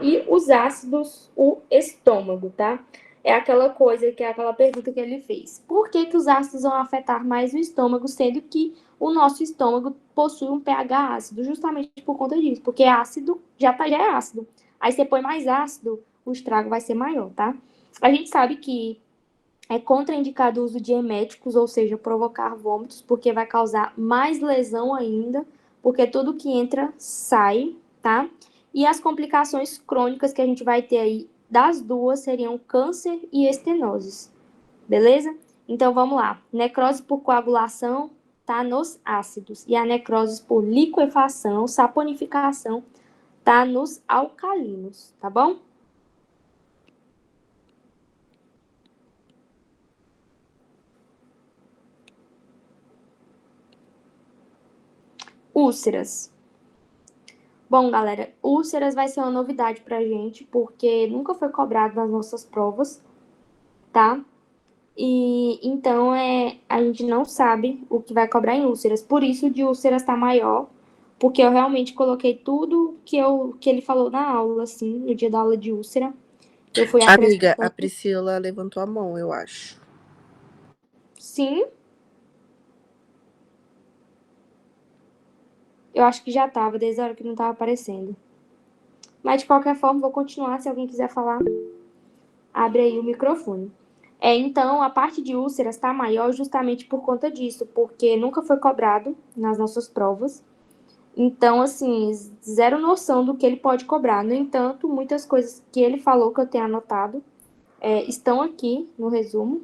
e os ácidos, o estômago, tá? É aquela coisa, que é aquela pergunta que ele fez. Por que que os ácidos vão afetar mais o estômago, sendo que o nosso estômago possui um pH ácido? Justamente por conta disso, porque ácido já é ácido. Aí você põe mais ácido, o estrago vai ser maior, tá? A gente sabe que é contraindicado o uso de eméticos, ou seja, provocar vômitos, porque vai causar mais lesão ainda, porque tudo que entra sai, tá? E as complicações crônicas que a gente vai ter aí das duas seriam câncer e estenoses, beleza? Então vamos lá. Necrose por coagulação tá nos ácidos e a necrose por liquefação, saponificação tá nos alcalinos, tá bom? Úlceras. Bom, galera, úlceras vai ser uma novidade pra gente, porque nunca foi cobrado nas nossas provas, tá? E então a gente não sabe o que vai cobrar em úlceras. Por isso de úlceras tá maior, porque eu realmente coloquei tudo que ele falou na aula, assim, no dia da aula de úlcera. Eu fui Amiga, a Priscila levantou a mão, eu acho. Sim. Eu acho que já tava, desde a hora que não tava aparecendo. Mas de qualquer forma, vou continuar. Se alguém quiser falar, abre aí o microfone. Então, a parte de úlceras está maior justamente por conta disso, porque nunca foi cobrado nas nossas provas. Então, assim, zero noção do que ele pode cobrar. No entanto, muitas coisas que ele falou que eu tenho anotado estão aqui no resumo,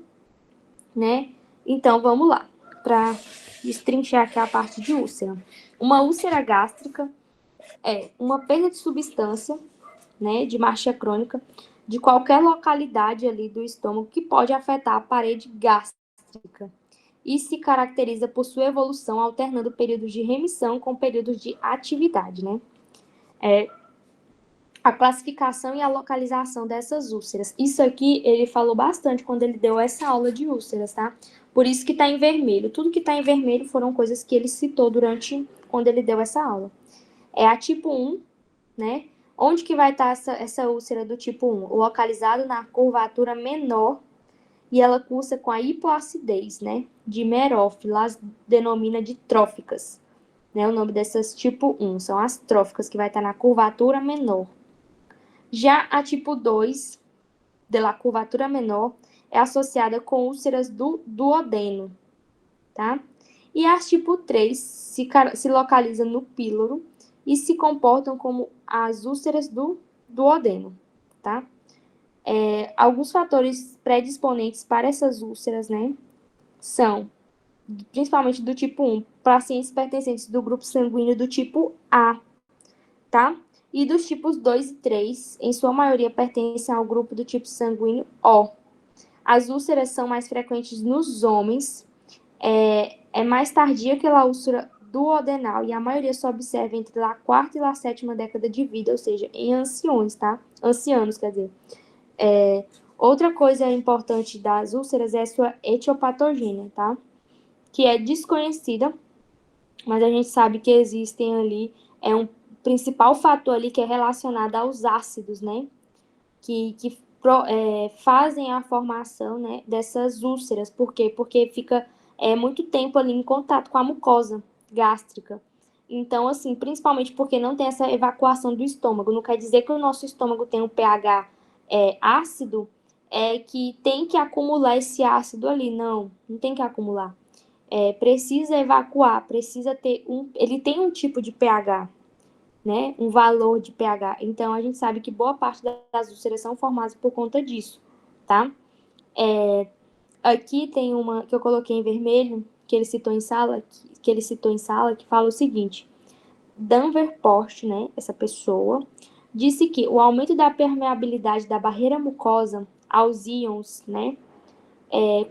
né? Então, vamos lá, para destrinchar aqui a parte de úlcera. Uma úlcera gástrica é uma perda de substância, né, de marcha crônica, de qualquer localidade ali do estômago que pode afetar a parede gástrica e se caracteriza por sua evolução alternando períodos de remissão com períodos de atividade, né? A classificação e a localização dessas úlceras. Isso aqui ele falou bastante quando ele deu essa aula de úlceras, tá? Por isso que tá em vermelho. Tudo que tá em vermelho foram coisas que ele citou quando ele deu essa aula. É a tipo 1, né? Onde que vai estar essa úlcera do tipo 1? Localizado na curvatura menor e ela cursa com a hipoacidez, né? De Meroff, lá denomina de tróficas. Né? O nome dessas tipo 1 são as tróficas, que vai estar na curvatura menor. Já a tipo 2, de la curvatura menor, é associada com úlceras do duodeno, tá? E as tipo 3 se localizam no píloro e se comportam como as úlceras do duodeno, tá? Alguns fatores predisponentes para essas úlceras, né, são, principalmente do tipo 1, pacientes pertencentes do grupo sanguíneo do tipo A, tá? E dos tipos 2 e 3, em sua maioria, pertencem ao grupo do tipo sanguíneo O. As úlceras são mais frequentes nos homens, é mais tardia que a úlcera duodenal e a maioria só observa entre a quarta e a sétima década de vida, ou seja, em anciões, tá? Ancianos, quer dizer. Outra coisa importante das úlceras é a sua etiopatogênia, tá? Que é desconhecida, mas a gente sabe que existem ali, um principal fator ali que é relacionado aos ácidos, né? Que fazem a formação, né, dessas úlceras. Por quê? Porque fica muito tempo ali em contato com a mucosa gástrica. Então, assim, principalmente porque não tem essa evacuação do estômago. Não quer dizer que o nosso estômago tem um pH ácido, que tem que acumular esse ácido ali. Não tem que acumular. precisa evacuar, precisa ter ele tem um tipo de pH, né? Um valor de pH. Então, a gente sabe que boa parte das úlceras são formadas por conta disso, tá? Aqui tem uma que eu coloquei em vermelho, que ele citou em sala, que fala o seguinte: Davenport, né, essa pessoa, disse que o aumento da permeabilidade da barreira mucosa aos íons, né,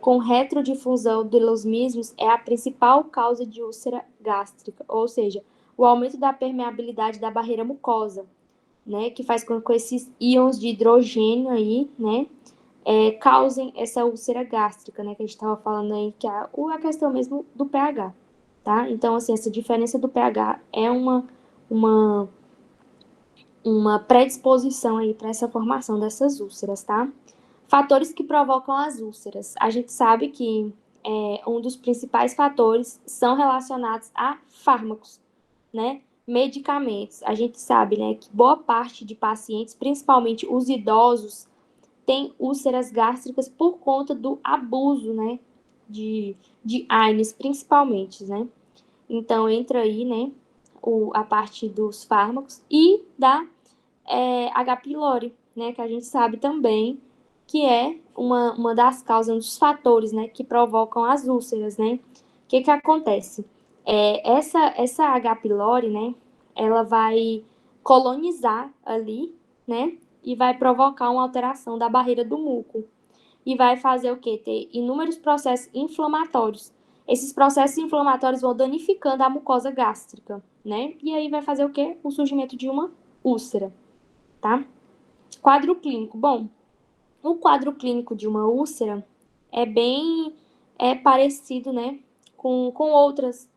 com retrodifusão dos mesmos é a principal causa de úlcera gástrica, ou seja, o aumento da permeabilidade da barreira mucosa, né, que faz com que esses íons de hidrogênio aí, né, causem essa úlcera gástrica, né, que a gente estava falando aí, que é a questão mesmo do pH, tá? Então, assim, essa diferença do pH é uma predisposição aí para essa formação dessas úlceras, tá? Fatores que provocam as úlceras. A gente sabe que um dos principais fatores são relacionados a fármacos, né? Medicamentos. A gente sabe, né, que boa parte de pacientes, principalmente os idosos, tem úlceras gástricas por conta do abuso, né, de AINES, principalmente, né? Então, entra aí, né, a parte dos fármacos e da H. pylori, né, que a gente sabe também que é uma das causas, um dos fatores, né, que provocam as úlceras, né? O que acontece? Essa H. pylori, né, ela vai colonizar ali, né, e vai provocar uma alteração da barreira do muco. E vai fazer o quê? Ter inúmeros processos inflamatórios. Esses processos inflamatórios vão danificando a mucosa gástrica, né? E aí vai fazer o quê? O surgimento de uma úlcera, tá? Quadro clínico. Bom, o quadro clínico de uma úlcera é bem parecido, né, com outras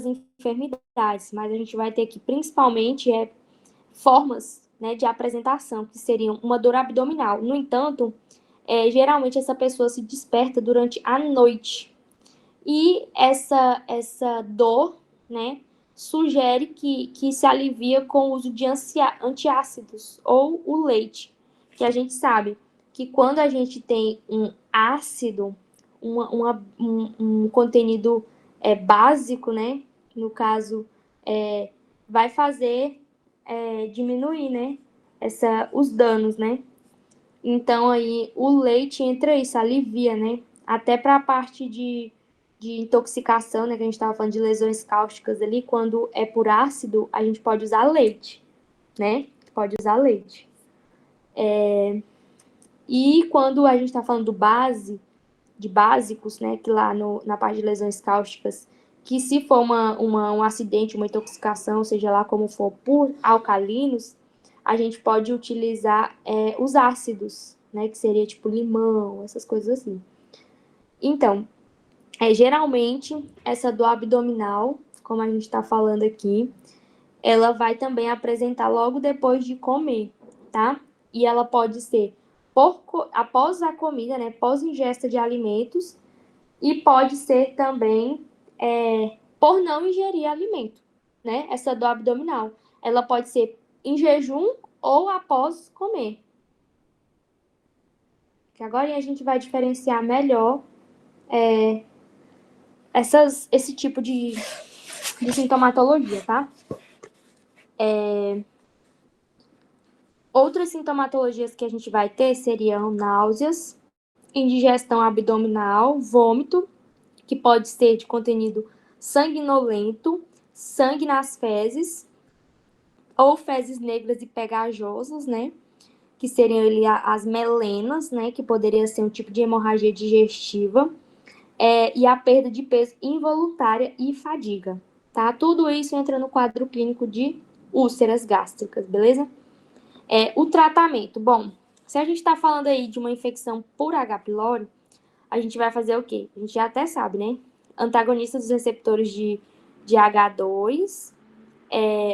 enfermidades, mas a gente vai ter aqui principalmente formas, né, de apresentação, que seriam uma dor abdominal. No entanto, geralmente essa pessoa se desperta durante a noite. E essa dor, né, sugere que se alivia com o uso de antiácidos ou o leite, que a gente sabe que quando a gente tem um ácido, um contenido básico, né, no caso, vai fazer diminuir, né, os danos, né. Então, aí, o leite entra isso, alivia, né, até para a parte de intoxicação, né, que a gente estava falando de lesões cáusticas ali, quando é por ácido, a gente pode usar leite, né, pode usar leite. E quando a gente está falando de básicos, né, que lá na parte de lesões cáusticas, que se for um acidente, uma intoxicação, seja lá como for, por alcalinos, a gente pode utilizar os ácidos, né, que seria tipo limão, essas coisas assim. Então, geralmente, essa dor abdominal, como a gente está falando aqui, ela vai também apresentar logo depois de comer, tá? E ela pode ser após a comida, né? Pós ingesta de alimentos, e pode ser também por não ingerir alimento, né? Essa dor abdominal. Ela pode ser em jejum ou após comer. Que agora a gente vai diferenciar melhor esse tipo de sintomatologia, tá? Outras sintomatologias que a gente vai ter seriam náuseas, indigestão abdominal, vômito, que pode ser de contenido sanguinolento, sangue nas fezes, ou fezes negras e pegajosas, né? Que seriam ali as melenas, né? Que poderia ser um tipo de hemorragia digestiva. E a perda de peso involuntária e fadiga, tá? Tudo isso entra no quadro clínico de úlceras gástricas, beleza? O tratamento. Bom, se a gente está falando aí de uma infecção por H. pylori, a gente vai fazer o quê? A gente já até sabe, né? Antagonista dos receptores de H2,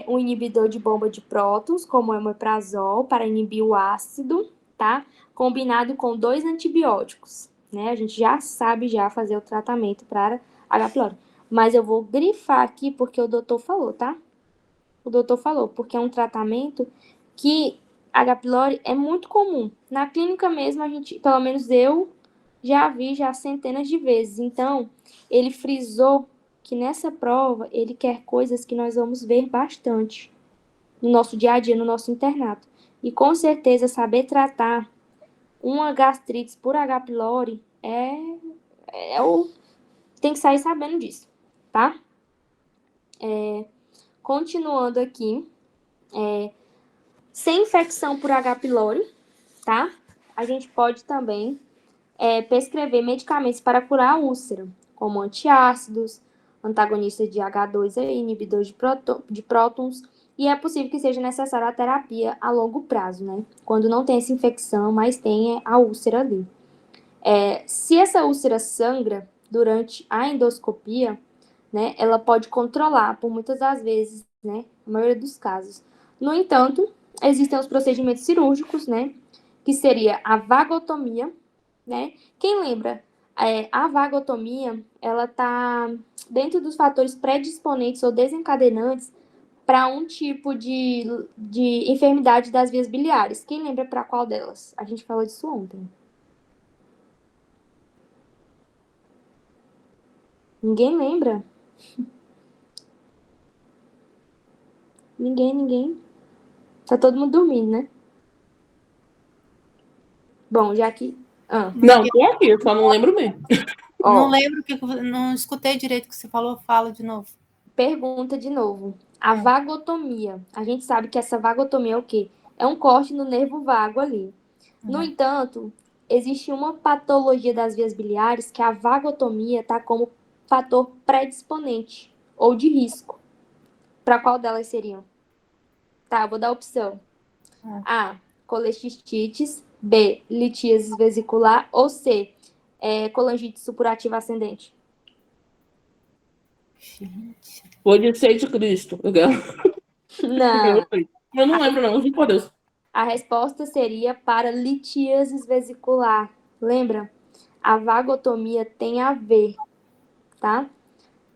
um inibidor de bomba de prótons, como o omeprazol, para inibir o ácido, tá? Combinado com 2 antibióticos, né? A gente já sabe fazer o tratamento para H. pylori. Mas eu vou grifar aqui porque o doutor falou, tá? O doutor falou, porque é um tratamento que H. pylori é muito comum. Na clínica mesmo, a gente, pelo menos eu Já vi já centenas de vezes. Então, ele frisou que nessa prova ele quer coisas que nós vamos ver bastante no nosso dia a dia, no nosso internato. E com certeza saber tratar uma gastrite por H. pylori é o tem que sair sabendo disso, tá? Continuando aqui, sem infecção por H. pylori, tá? A gente pode também prescrever medicamentos para curar a úlcera, como antiácidos, antagonistas de H2 e inibidores de prótons, e é possível que seja necessária a terapia a longo prazo, né? Quando não tem essa infecção, mas tem a úlcera ali. Se essa úlcera sangra durante a endoscopia, né, ela pode controlar por muitas das vezes, né, a maioria dos casos. No entanto, existem os procedimentos cirúrgicos, né, que seria a vagotomia, né? Quem lembra? A vagotomia, ela está dentro dos fatores predisponentes ou desencadenantes para um tipo de enfermidade das vias biliares. Quem lembra para qual delas? A gente falou disso ontem. Ninguém lembra? Ninguém. Tá todo mundo dormindo, né? Bom, já que... Não, tô aqui, eu só não lembro mesmo. Não lembro não escutei direito o que você falou, fala de novo. Pergunta de novo. A vagotomia. A gente sabe que essa vagotomia é o quê? É um corte no nervo vago ali. No entanto, existe uma patologia das vias biliares que a vagotomia está como fator predisponente ou de risco. Para qual delas seriam? Tá, eu vou dar a opção. A, colecistites. B, litíase vesicular. Ou C, colangite supurativa ascendente. Gente. Pode ser de Cristo. Não. Eu não lembro, não, juro por Deus. A resposta seria para litíase vesicular. Lembra? A vagotomia tem a ver, tá?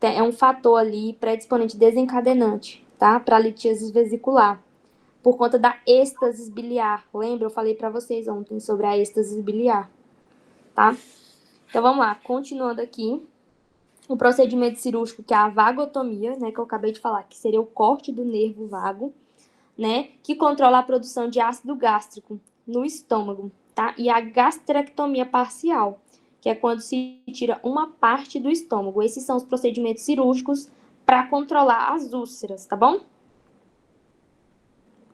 É um fator ali predisponente desencadenante, tá? Para litíase vesicular. Por conta da êxtase biliar. Lembra? Eu falei para vocês ontem sobre a êxtase biliar, tá? Então vamos lá, continuando aqui. O procedimento cirúrgico que é a vagotomia, né, que eu acabei de falar, que seria o corte do nervo vago, né, que controla a produção de ácido gástrico no estômago, tá? E a gastrectomia parcial, que é quando se tira uma parte do estômago. Esses são os procedimentos cirúrgicos para controlar as úlceras, tá bom?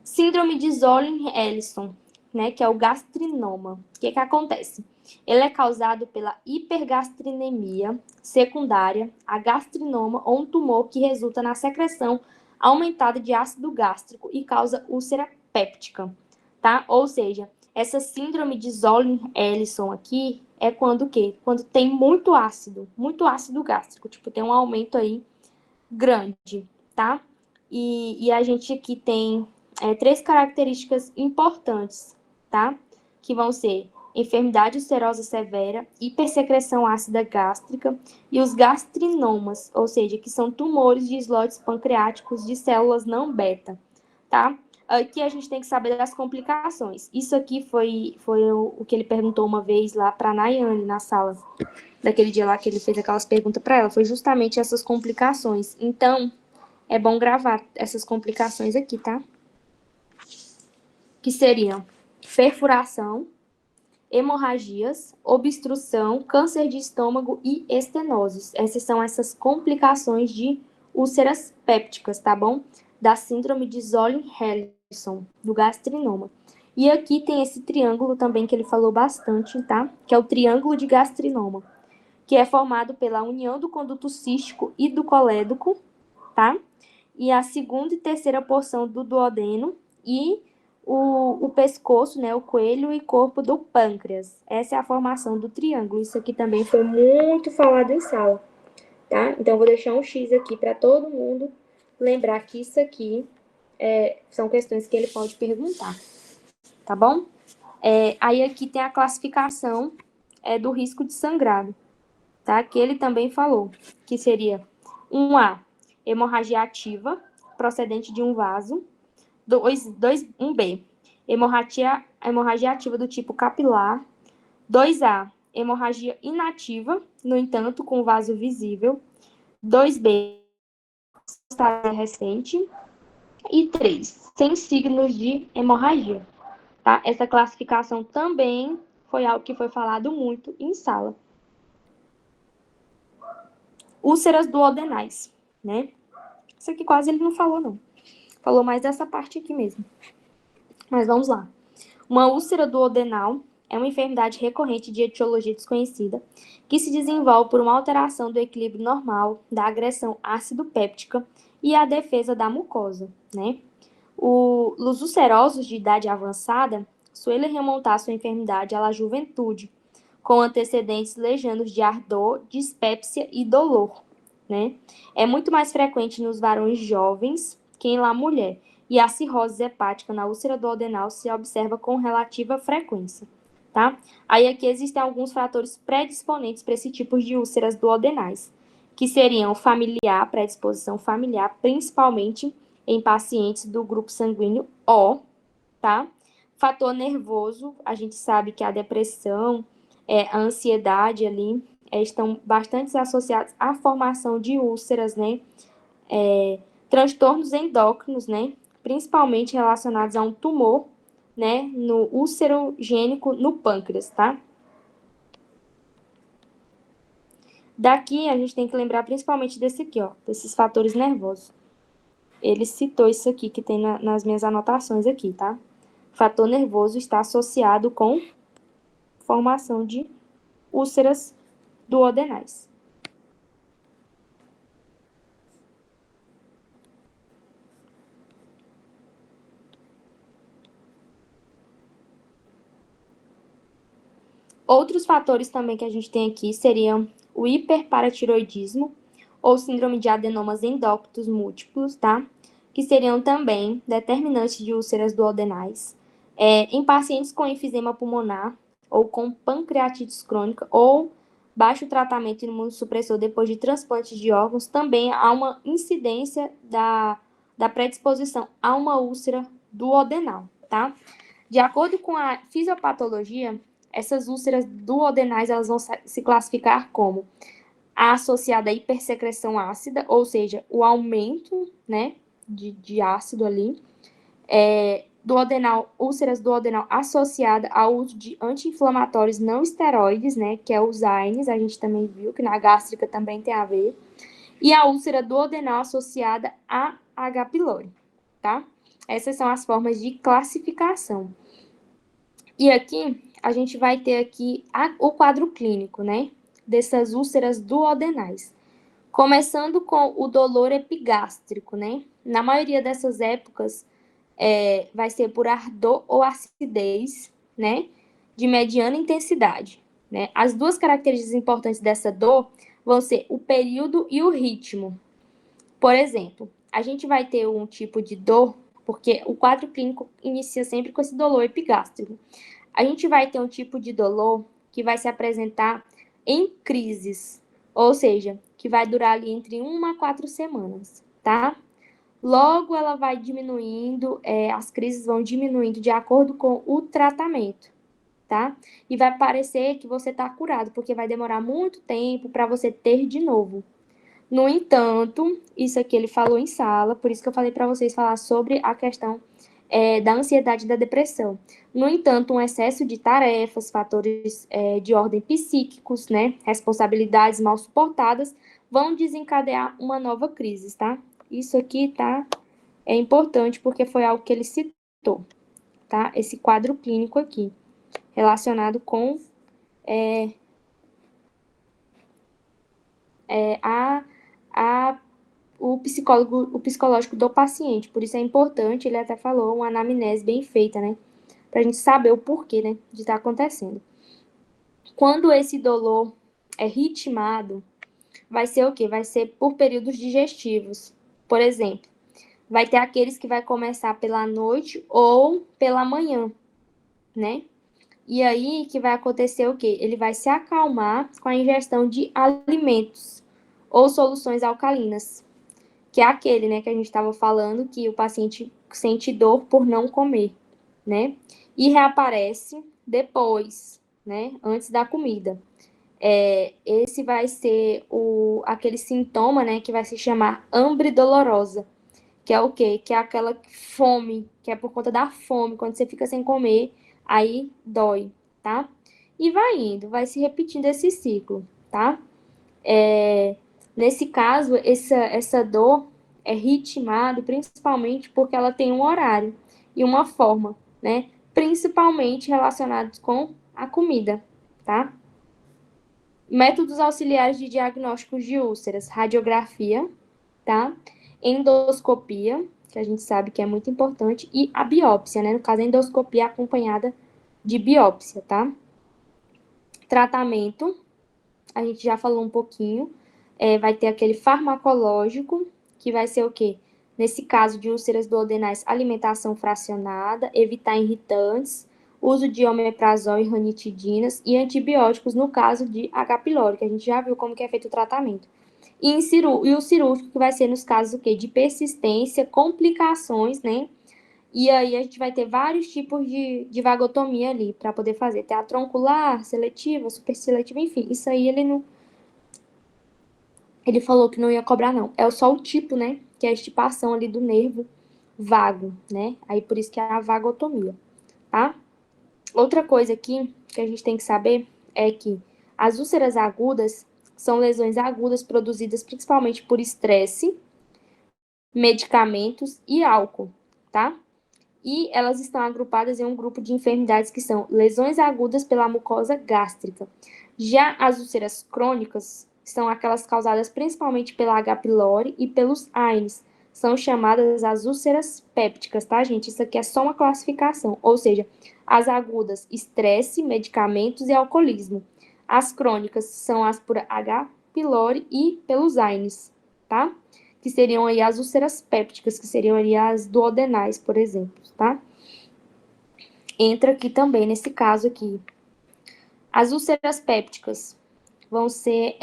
Síndrome de Zolling-Ellison, né, que é o gastrinoma. O que acontece? Ele é causado pela hipergastrinemia secundária a gastrinoma ou um tumor que resulta na secreção aumentada de ácido gástrico e causa úlcera péptica, tá? Ou seja, essa síndrome de Zolling-Ellison aqui é quando o quê? Quando tem muito ácido gástrico, tipo, tem um aumento aí grande, tá? E a gente aqui tem 3 características importantes, tá? Que vão ser enfermidade ulcerosa severa, hipersecreção ácida gástrica e os gastrinomas, ou seja, que são tumores de islotes pancreáticos de células não beta, tá? Aqui a gente tem que saber das complicações. Isso aqui foi o que ele perguntou uma vez lá para a Nayane na sala, daquele dia lá que ele fez aquelas perguntas para ela, foi justamente essas complicações. Então, é bom gravar essas complicações aqui, tá? Que seriam perfuração, hemorragias, obstrução, câncer de estômago e estenoses. Essas são essas complicações de úlceras pépticas, tá bom? Da síndrome de Zolling-Ellison, do gastrinoma. E aqui tem esse triângulo também que ele falou bastante, tá? Que é o triângulo de gastrinoma, que é formado pela união do conduto cístico e do colédoco, tá? E a segunda e terceira porção do duodeno e o pescoço, né, o coelho e corpo do pâncreas. Essa é a formação do triângulo. Isso aqui também foi muito falado em sala, tá? Então, vou deixar um X aqui para todo mundo lembrar que isso aqui são questões que ele pode perguntar, tá bom? Aí aqui tem a classificação do risco de sangrado, tá? Que ele também falou, que seria 1A, hemorragia ativa, procedente de um vaso. 1B, hemorragia ativa do tipo capilar. 2A, hemorragia inativa, no entanto, com vaso visível. 2B, estágio recente. E 3, sem signos de hemorragia. Tá? Essa classificação também foi algo que foi falado muito em sala. Úlceras duodenais, né? Isso aqui quase ele não falou, não. Falou mais dessa parte aqui mesmo. Mas vamos lá. Uma úlcera duodenal é uma enfermidade recorrente de etiologia desconhecida que se desenvolve por uma alteração do equilíbrio normal da agressão ácido-péptica e a defesa da mucosa, né? Os ulcerosos de idade avançada suelen remontar sua enfermidade à juventude, com antecedentes lejanos de ardor, dispepsia e dolor, né? É muito mais frequente nos varões jovens que em la mulher, e a cirrose hepática na úlcera duodenal se observa com relativa frequência, tá? Aí aqui existem alguns fatores predisponentes para esse tipo de úlceras duodenais, que seriam familiar, predisposição familiar, principalmente em pacientes do grupo sanguíneo O, tá? Fator nervoso, a gente sabe que a depressão, a ansiedade ali, estão bastante associados à formação de úlceras, né? Transtornos endócrinos, né? Principalmente relacionados a um tumor, né? No úlcero gênico no pâncreas, tá? Daqui a gente tem que lembrar principalmente desse aqui, ó, desses fatores nervosos. Ele citou isso aqui que tem nas minhas anotações aqui, tá? Fator nervoso está associado com formação de úlceras duodenais. Outros fatores também que a gente tem aqui seriam o hiperparatiroidismo ou síndrome de adenomas endócrinos múltiplos, tá? Que seriam também determinantes de úlceras duodenais. Em pacientes com enfisema pulmonar ou com pancreatite crônica ou baixo tratamento imunossupressor depois de transplante de órgãos, também há uma incidência da predisposição a uma úlcera duodenal, tá? De acordo com a fisiopatologia, essas úlceras duodenais elas vão se classificar como a associada à hipersecreção ácida, ou seja, o aumento, né, de ácido ali, úlceras duodenal associada ao uso de anti-inflamatórios não esteroides, né, que é os AINES, a gente também viu que na gástrica também tem a ver, e a úlcera duodenal associada a H. pylori, tá? Essas são as formas de classificação. E aqui, a gente vai ter aqui o quadro clínico, né, dessas úlceras duodenais. Começando com o dolor epigástrico, né? Na maioria dessas épocas, vai ser por ardor ou acidez, né? De mediana intensidade, né? As duas características importantes dessa dor vão ser o período e o ritmo. Por exemplo, a gente vai ter um tipo de dor, porque o quadro clínico inicia sempre com esse dolor epigástrico. A gente vai ter um tipo de dolor que vai se apresentar em crises, ou seja, que vai durar ali entre 1 a 4 semanas, tá? Logo ela vai diminuindo, as crises vão diminuindo de acordo com o tratamento, tá? E vai parecer que você está curado, porque vai demorar muito tempo para você ter de novo. No entanto, isso aqui ele falou em sala, por isso que eu falei para vocês falar sobre a questão da ansiedade e da depressão. No entanto, um excesso de tarefas, fatores de ordem psíquicos, né, responsabilidades mal suportadas, vão desencadear uma nova crise, tá? Isso aqui, tá? É importante porque foi algo que ele citou, tá? Esse quadro clínico aqui, relacionado com o psicológico do paciente. Por isso é importante, ele até falou, uma anamnese bem feita, né? Pra gente saber o porquê, né, de estar acontecendo. Quando esse dolor é ritmado, vai ser o quê? Vai ser por períodos digestivos. Por exemplo, vai ter aqueles que vai começar pela noite ou pela manhã, né? E aí que vai acontecer o quê? Ele vai se acalmar com a ingestão de alimentos ou soluções alcalinas, que é aquele, né, que a gente estava falando, que o paciente sente dor por não comer, né? E reaparece depois, né, antes da comida. Esse vai ser aquele sintoma, né, que vai se chamar hambre dolorosa, que é o quê? Que é aquela fome, que é por conta da fome, quando você fica sem comer, aí dói, tá? E vai indo, vai se repetindo esse ciclo, tá? Nesse caso, essa dor é ritmada principalmente porque ela tem um horário e uma forma, né? Principalmente relacionados com a comida, tá? Métodos auxiliares de diagnósticos de úlceras, radiografia, tá? Endoscopia, que a gente sabe que é muito importante, e a biópsia, né? No caso, a endoscopia acompanhada de biópsia, tá? Tratamento, a gente já falou um pouquinho, vai ter aquele farmacológico, que vai ser o quê? Nesse caso de úlceras duodenais, alimentação fracionada, evitar irritantes, uso de omeprazol e ranitidinas e antibióticos no caso de H. pylori, que a gente já viu como que é feito o tratamento. E o cirúrgico, que vai ser nos casos o quê? De persistência, complicações, né? E aí a gente vai ter vários tipos de vagotomia ali para poder fazer. Tem a troncular, seletiva, super seletiva, enfim. Isso aí ele falou que não ia cobrar, não. É só o tipo, né? Que é a estipação ali do nervo vago, né? Aí por isso que é a vagotomia, tá? Outra coisa aqui que a gente tem que saber é que as úlceras agudas são lesões agudas produzidas principalmente por estresse, medicamentos e álcool, tá? E elas estão agrupadas em um grupo de enfermidades que são lesões agudas pela mucosa gástrica. Já as úlceras crônicas são aquelas causadas principalmente pela H. pylori e pelos AINES. São chamadas as úlceras pépticas, tá, gente? Isso aqui é só uma classificação, ou seja, as agudas, estresse, medicamentos e alcoolismo. As crônicas são as por H. pylori e pelos AINES, tá? Que seriam aí as úlceras pépticas, que seriam aí as duodenais, por exemplo, tá? Entra aqui também, nesse caso aqui. As úlceras pépticas vão ser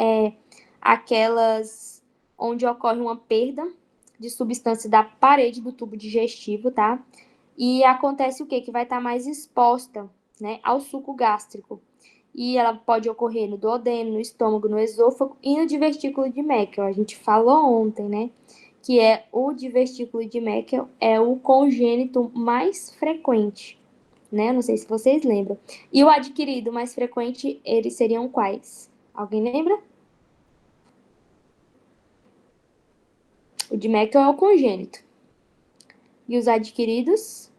aquelas onde ocorre uma perda de substância da parede do tubo digestivo, tá? E acontece o quê? Que vai estar mais exposta, né, ao suco gástrico. E ela pode ocorrer no duodeno, no estômago, no esôfago e no divertículo de Meckel. A gente falou ontem, né? Que o divertículo de Meckel é o congênito mais frequente, né? Não sei se vocês lembram. E o adquirido mais frequente, eles seriam quais? Alguém lembra? O de Meckel é o congênito. E os adquiridos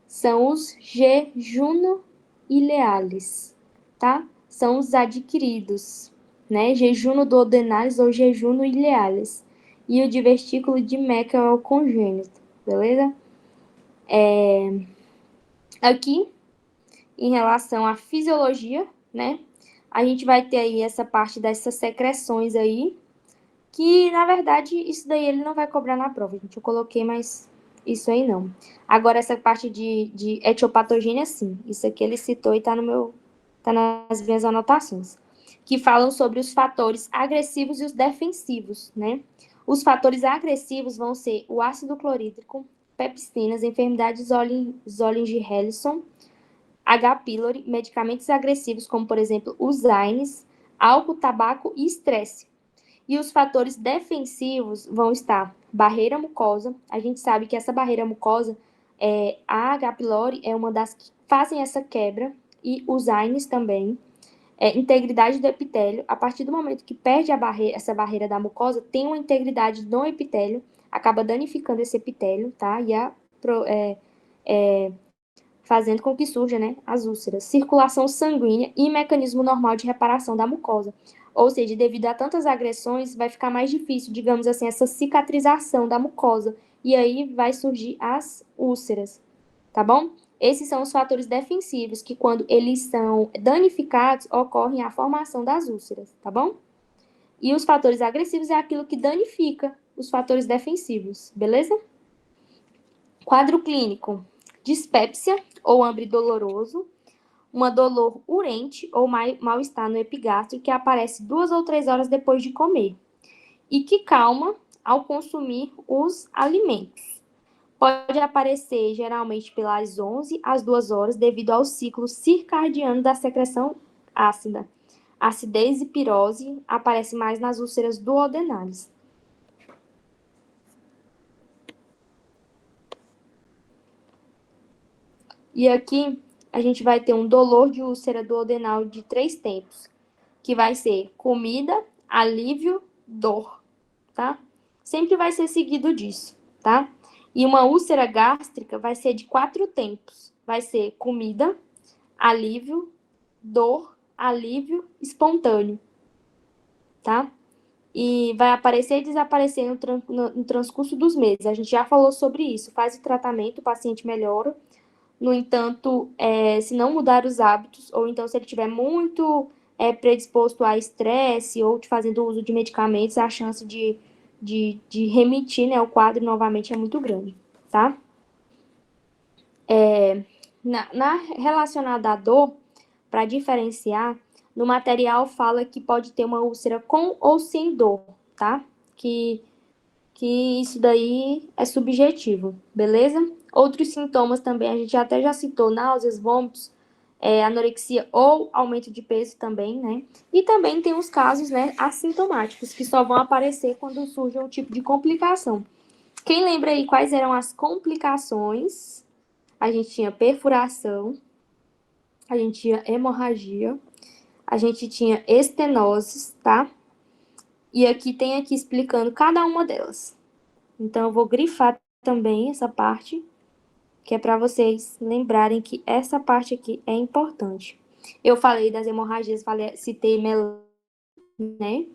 são os jejuno-ileales, tá? São os adquiridos, né? Jejuno-duodenalis ou jejuno-ileales. E o divertículo de Meckel é o congênito, beleza? Aqui, em relação à fisiologia, né? A gente vai ter aí essa parte dessas secreções aí, que, na verdade, isso daí ele não vai cobrar na prova, gente. Eu coloquei, mas isso aí não. Agora, essa parte de etiopatogênia, sim. Isso aqui ele citou e tá nas minhas anotações. Que falam sobre os fatores agressivos e os defensivos, né? Os fatores agressivos vão ser o ácido clorídrico, pepsinas, enfermidade Zollinger-Ellison, H. pylori, medicamentos agressivos, como, por exemplo, os AINES, álcool, tabaco e estresse. E os fatores defensivos vão estar barreira mucosa. A gente sabe que essa barreira mucosa, a H. pylori é uma das que fazem essa quebra, e os AINES também. Integridade do epitélio. A partir do momento que perde essa barreira da mucosa, tem uma integridade no epitélio, acaba danificando esse epitélio, tá? E fazendo com que surja, né, as úlceras. Circulação sanguínea e mecanismo normal de reparação da mucosa. Ou seja, devido a tantas agressões, vai ficar mais difícil, digamos assim, essa cicatrização da mucosa. E aí vai surgir as úlceras, tá bom? Esses são os fatores defensivos, que quando eles são danificados, ocorre a formação das úlceras, tá bom? E os fatores agressivos é aquilo que danifica os fatores defensivos, beleza? Quadro clínico: dispepsia ou hambre doloroso, uma dolor urente ou mal-estar no epigástrico que aparece 2 ou 3 horas depois de comer e que calma ao consumir os alimentos. Pode aparecer geralmente pelas 11 às 2 horas, devido ao ciclo circadiano da secreção ácida. Acidez e pirose aparecem mais nas úlceras duodenais. E aqui a gente vai ter um dolor de úlcera duodenal de 3 tempos, que vai ser comida, alívio, dor, tá? Sempre vai ser seguido disso, tá? E uma úlcera gástrica vai ser de 4 tempos. Vai ser comida, alívio, dor, alívio espontâneo, tá? E vai aparecer e desaparecer no transcurso dos meses. A gente já falou sobre isso. Faz o tratamento, o paciente melhora. No entanto, se não mudar os hábitos, ou então se ele estiver muito predisposto a estresse ou fazendo uso de medicamentos, a chance de remitir, né, o quadro novamente é muito grande, tá? Relacionada à dor, para diferenciar, no material fala que pode ter uma úlcera com ou sem dor, tá? Que isso daí é subjetivo, beleza? Outros sintomas também, a gente até já citou, náuseas, vômitos, anorexia ou aumento de peso também, né? E também tem os casos, né, assintomáticos, que só vão aparecer quando surge um tipo de complicação. Quem lembra aí quais eram as complicações? A gente tinha perfuração, a gente tinha hemorragia, a gente tinha estenoses, tá? E aqui tem aqui explicando cada uma delas. Então, eu vou grifar também essa parte, que é para vocês lembrarem que essa parte aqui é importante. Eu falei das hemorragias, citei né?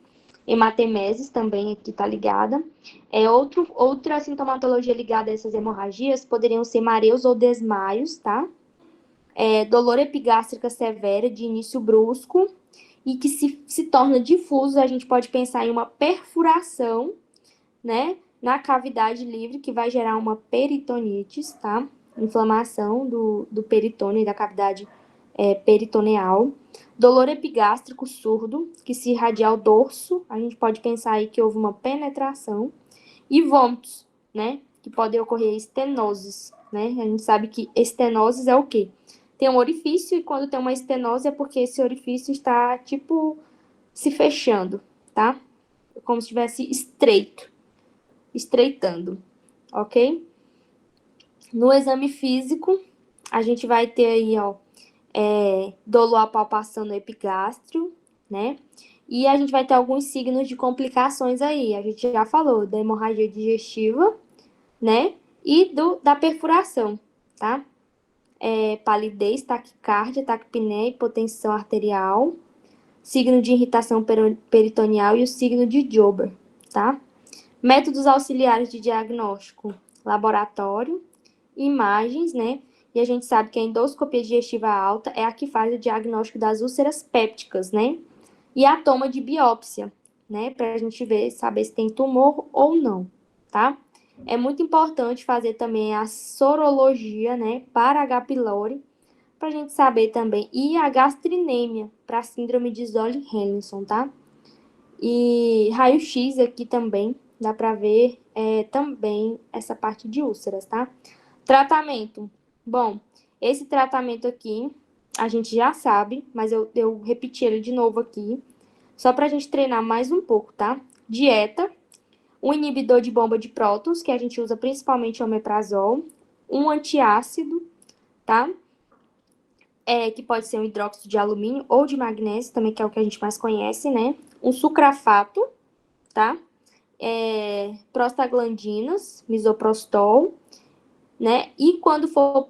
Hematemeses também aqui tá ligada. Outra sintomatologia ligada a essas hemorragias poderiam ser mareos ou desmaios, tá? Dolor epigástrica severa de início brusco e que se torna difuso, a gente pode pensar em uma perfuração, né? Na cavidade livre, que vai gerar uma peritonites, tá? Inflamação do peritônio e da cavidade peritoneal. Dolor epigástrico surdo, que se irradia ao dorso, a gente pode pensar aí que houve uma penetração. E vômitos, né? Que podem ocorrer estenoses, né? A gente sabe que estenoses é o quê? Tem um orifício e quando tem uma estenose é porque esse orifício está, tipo, se fechando, tá? Como se estivesse estreitando, ok? No exame físico, a gente vai ter aí, ó, dolor à palpação no epigástrio, né? E a gente vai ter alguns signos de complicações aí. A gente já falou da hemorragia digestiva, né? E da perfuração, tá? Palidez, taquicardia, taquipneia, hipotensão arterial, signo de irritação peritoneal e o signo de Joubert, tá? Métodos auxiliares de diagnóstico, laboratório, imagens, né? E a gente sabe que a endoscopia digestiva alta é a que faz o diagnóstico das úlceras pépticas, né? E a toma de biópsia, né? Para a gente saber se tem tumor ou não, tá? É muito importante fazer também a sorologia, né? Para H. pylori, para a gente saber também. E a gastrinêmia, para a síndrome de Zolli-Henningson, tá? E raio-x aqui também, dá para ver também essa parte de úlceras, tá? Tratamento. Bom, esse tratamento aqui, a gente já sabe, mas eu repeti ele de novo aqui, só pra gente treinar mais um pouco, tá? Dieta, um inibidor de bomba de prótons, que a gente usa principalmente o omeprazol, um antiácido, tá? Que pode ser um hidróxido de alumínio ou de magnésio, também que é o que a gente mais conhece, né? Um sucrafato, tá? Prostaglandinas, misoprostol, né? E quando for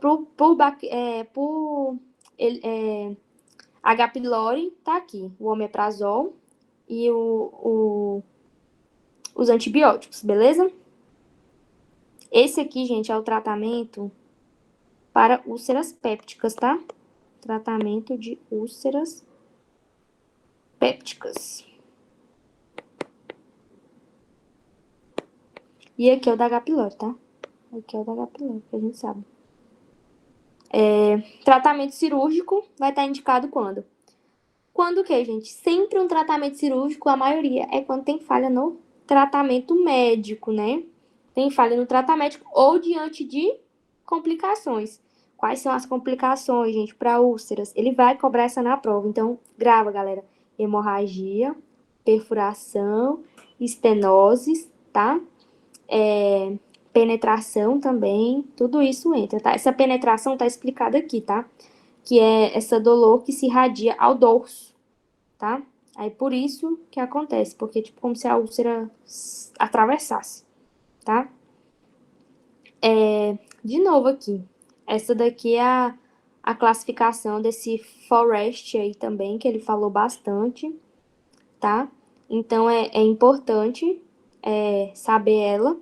H. pylori, tá aqui, o omeprazol e os antibióticos, beleza? Esse aqui, gente, é o tratamento para úlceras pépticas, tá? Tratamento de úlceras pépticas. E aqui é o da H. pylori, tá? Aqui é o da H. pylori, que a gente sabe. Tratamento cirúrgico vai estar indicado quando? Quando o quê, gente? Sempre um tratamento cirúrgico, a maioria, é quando tem falha no tratamento médico, né? tem falha no tratamento ou diante de complicações. Quais são as complicações, gente, para úlceras? Ele vai cobrar essa na prova. Então, grava, galera. Hemorragia, perfuração, estenoses, tá? Penetração também, tudo isso entra, tá? Essa penetração tá explicada aqui, tá? Que é essa dolor que se irradia ao dorso, tá? Aí por isso que acontece, porque tipo como se a úlcera atravessasse, tá? De novo aqui, essa daqui é a classificação desse Forest aí também, que ele falou bastante, tá? Então é importante saber ela.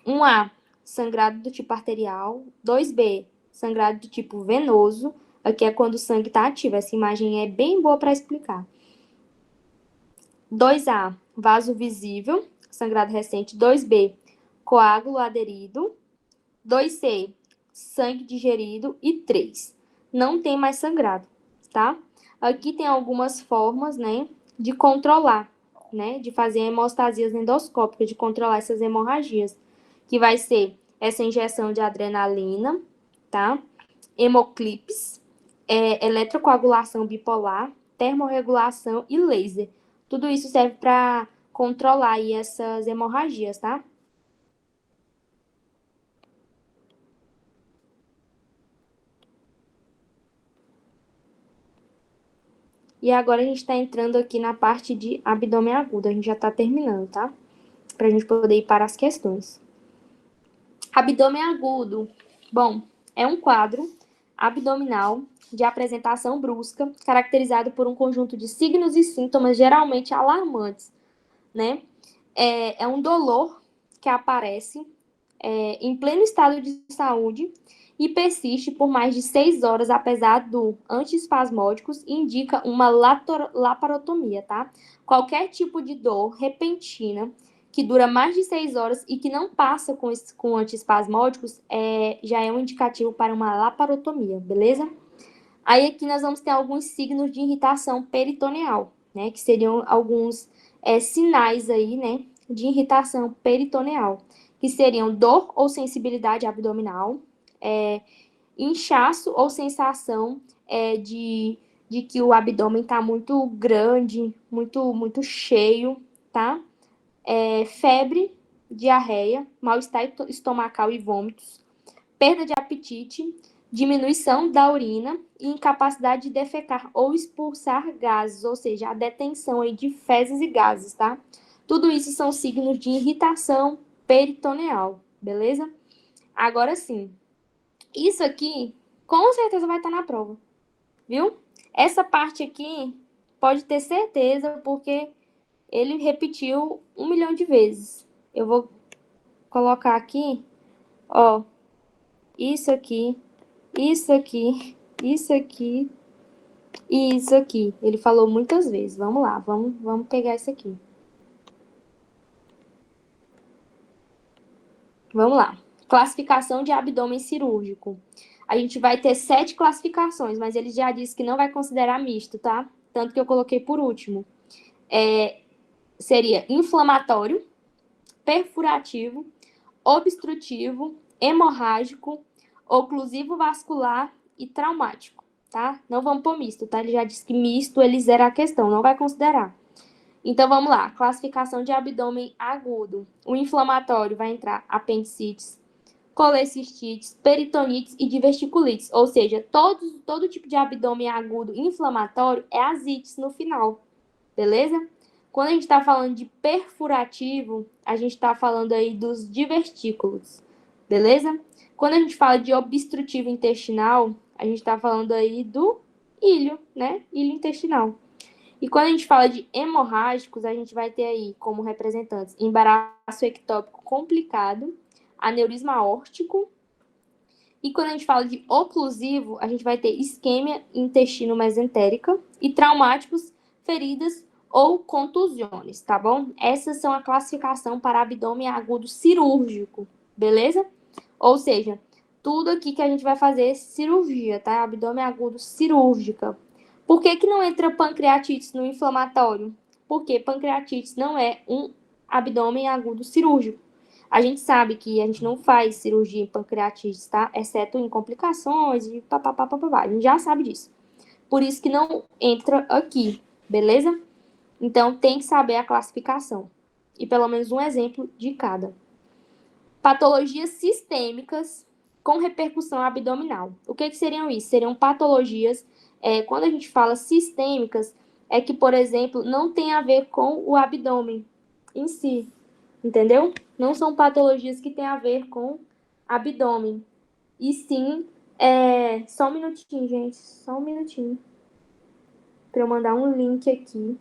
1A, sangrado do tipo arterial. 2B, sangrado do tipo venoso. Aqui é quando o sangue está ativo. Essa imagem é bem boa para explicar. 2A, vaso visível, sangrado recente. 2B, coágulo aderido. 2C, sangue digerido. E 3, não tem mais sangrado, tá? Aqui tem algumas formas, né, de controlar, né, de fazer hemostasias endoscópicas, de controlar essas hemorragias, que vai ser essa injeção de adrenalina, tá? Hemoclips, eletrocoagulação bipolar, termorregulação e laser. Tudo isso serve para controlar aí essas hemorragias, tá? E agora a gente está entrando aqui na parte de abdômen agudo. A gente já está terminando, tá? Para a gente poder ir para as questões. Abdômen agudo. Bom, é um quadro abdominal de apresentação brusca, caracterizado por um conjunto de signos e sintomas geralmente alarmantes, né? É um dolor que aparece em pleno estado de saúde e persiste por mais de 6 horas, apesar do antiespasmódicos, e indica uma laparotomia, tá? Qualquer tipo de dor repentina que dura mais de 6 horas e que não passa com antiespasmódicos, já é um indicativo para uma laparotomia, beleza? Aí aqui nós vamos ter alguns signos de irritação peritoneal, né? Que seriam alguns sinais aí, né? De irritação peritoneal, que seriam dor ou sensibilidade abdominal, inchaço ou sensação de que o abdômen está muito grande, muito cheio, tá? Febre, diarreia, mal-estar estomacal e vômitos, perda de apetite, diminuição da urina e incapacidade de defecar ou expulsar gases, ou seja, a detenção aí de fezes e gases, tá? Tudo isso são signos de irritação peritoneal, beleza? Agora sim, isso aqui com certeza vai estar na prova, viu? Essa parte aqui pode ter certeza, porque ele repetiu 1 milhão de vezes. Eu vou colocar aqui, ó, isso aqui, isso aqui, isso aqui e isso aqui. Ele falou muitas vezes. Vamos lá, vamos pegar isso aqui. Vamos lá. Classificação de abdômen cirúrgico. A gente vai ter 7 classificações, mas ele já disse que não vai considerar misto, tá? Tanto que eu coloquei por último. Seria inflamatório, perfurativo, obstrutivo, hemorrágico, oclusivo vascular e traumático, tá? Não vamos pôr misto, tá? Ele já disse que misto ele zera a questão, não vai considerar. Então, vamos lá. Classificação de abdômen agudo. O inflamatório vai entrar apendicites, colecistites, peritonites e diverticulites. Ou seja, todo tipo de abdômen agudo inflamatório é asites no final. Beleza? Quando a gente está falando de perfurativo, a gente está falando aí dos divertículos. Beleza? Quando a gente fala de obstrutivo intestinal, a gente está falando aí do ilho, né? Ilho intestinal. E quando a gente fala de hemorrágicos, a gente vai ter aí como representantes embaraço ectópico complicado, aneurisma aórtico. E quando a gente fala de oclusivo, a gente vai ter isquêmia intestino-mesentérica e traumáticos, feridas ou contusões, tá bom? Essas são a classificação para abdômen agudo cirúrgico, beleza? Ou seja, tudo aqui que a gente vai fazer é cirurgia, tá? Abdômen agudo cirúrgica. Por que não entra pancreatite no inflamatório? Porque pancreatite não é um abdômen agudo cirúrgico. A gente sabe que a gente não faz cirurgia em pancreatite, tá? Exceto em complicações e papapá. A gente já sabe disso. Por isso que não entra aqui, beleza? Então, tem que saber a classificação. E pelo menos um exemplo de cada. Patologias sistêmicas com repercussão abdominal. O que seriam isso? Seriam patologias, quando a gente fala sistêmicas, é que, por exemplo, não tem a ver com o abdômen em si, entendeu? Não são patologias que têm a ver com abdômen. E sim, só um minutinho, gente, só um minutinho. Para eu mandar um link aqui.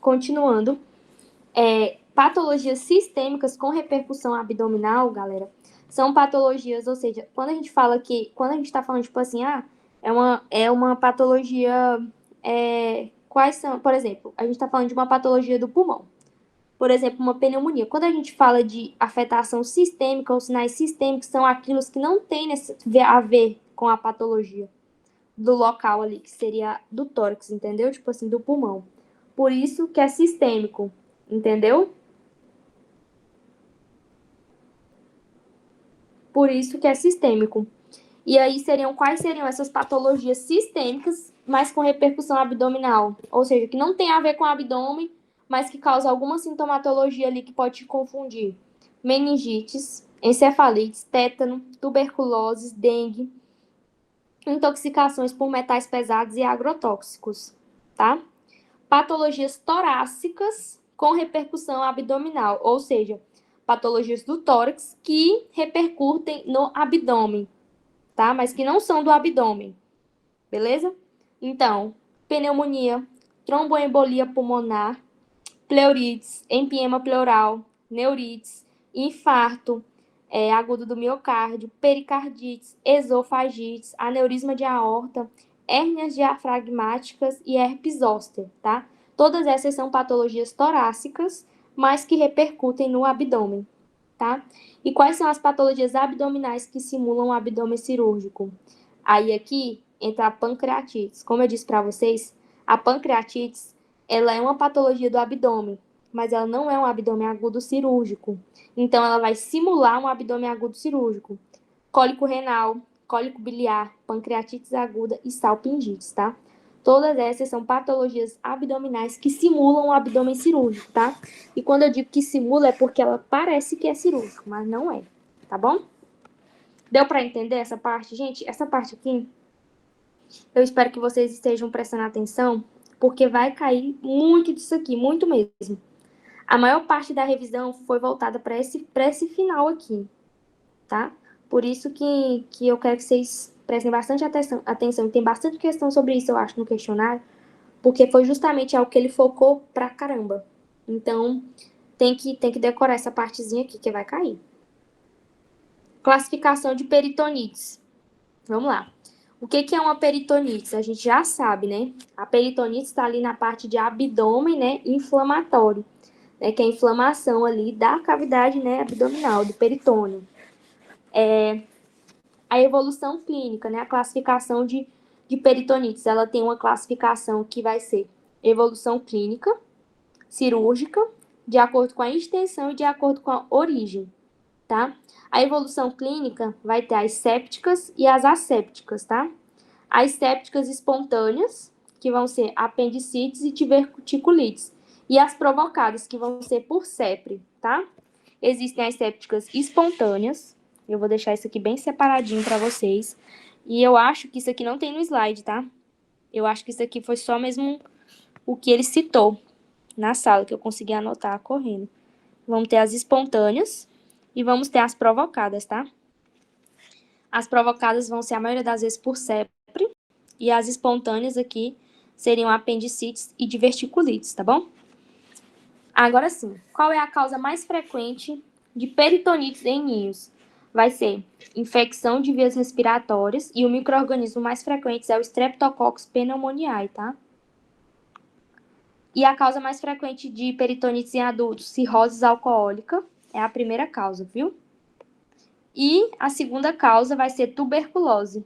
Continuando, patologias sistêmicas com repercussão abdominal, galera, são patologias, ou seja, quando a gente fala que, quando a gente tá falando, tipo assim, é uma patologia, quais são, por exemplo, a gente tá falando de uma patologia do pulmão, por exemplo, uma pneumonia. Quando a gente fala de afetação sistêmica ou sinais sistêmicos, são aquilo que não tem a ver com a patologia do local ali, que seria do tórax, entendeu? Tipo assim, do pulmão. Por isso que é sistêmico, entendeu? Por isso que é sistêmico. E aí quais seriam essas patologias sistêmicas, mas com repercussão abdominal? Ou seja, que não tem a ver com o abdômen, mas que causa alguma sintomatologia ali que pode te confundir. Meningites, encefalites, tétano, tuberculose, dengue, intoxicações por metais pesados e agrotóxicos, tá? Patologias torácicas com repercussão abdominal, ou seja, patologias do tórax que repercutem no abdômen, tá? Mas que não são do abdômen, beleza? Então, pneumonia, tromboembolia pulmonar, pleurites, empiema pleural, neurites, infarto agudo do miocárdio, pericardites, esofagites, aneurisma de aorta, hérnias diafragmáticas e herpes zoster, tá? Todas essas são patologias torácicas, mas que repercutem no abdômen, tá? E quais são as patologias abdominais que simulam o abdômen cirúrgico? Aí aqui entra a pancreatite. Como eu disse para vocês, a pancreatite, ela é uma patologia do abdômen, mas ela não é um abdômen agudo cirúrgico. Então, ela vai simular um abdômen agudo cirúrgico. Cólico renal, cólico biliar, pancreatite aguda e salpingite, tá? Todas essas são patologias abdominais que simulam o abdômen cirúrgico, tá? E quando eu digo que simula é porque ela parece que é cirúrgico, mas não é, tá bom? Deu para entender essa parte? Gente, essa parte aqui, eu espero que vocês estejam prestando atenção, porque vai cair muito disso aqui, muito mesmo. A maior parte da revisão foi voltada para esse final aqui, tá? Por isso que eu quero que vocês prestem bastante atenção. Tem bastante questão sobre isso, eu acho, no questionário, porque foi justamente algo que ele focou pra caramba. Então, tem que decorar essa partezinha aqui, que vai cair. Classificação de peritonites. Vamos lá. O que é uma peritonite? A gente já sabe, né? A peritonite está ali na parte de abdômen, né? Inflamatório. Que é a inflamação ali da cavidade, né, abdominal, do peritônio. A evolução clínica, né, a classificação de peritonites, ela tem uma classificação que vai ser evolução clínica, cirúrgica, de acordo com a extensão e de acordo com a origem, tá? A evolução clínica vai ter as sépticas e as assépticas, tá? As sépticas espontâneas, que vão ser apendicites e diverticulites, e as provocadas, que vão ser por sepre, tá? Existem as sépticas espontâneas. Eu vou deixar isso aqui bem separadinho para vocês. E eu acho que isso aqui não tem no slide, tá? Eu acho que isso aqui foi só mesmo o que ele citou na sala, que eu consegui anotar correndo. Vamos ter as espontâneas e vamos ter as provocadas, tá? As provocadas vão ser, a maioria das vezes, por sepre. E as espontâneas aqui seriam apendicites e diverticulites, tá bom? Agora sim, qual é a causa mais frequente de peritonites em ninhos? Vai ser infecção de vias respiratórias e o micro-organismo mais frequente é o Streptococcus pneumoniae, tá? E a causa mais frequente de peritonites em adultos, cirrose alcoólica, é a primeira causa, viu? E a segunda causa vai ser tuberculose.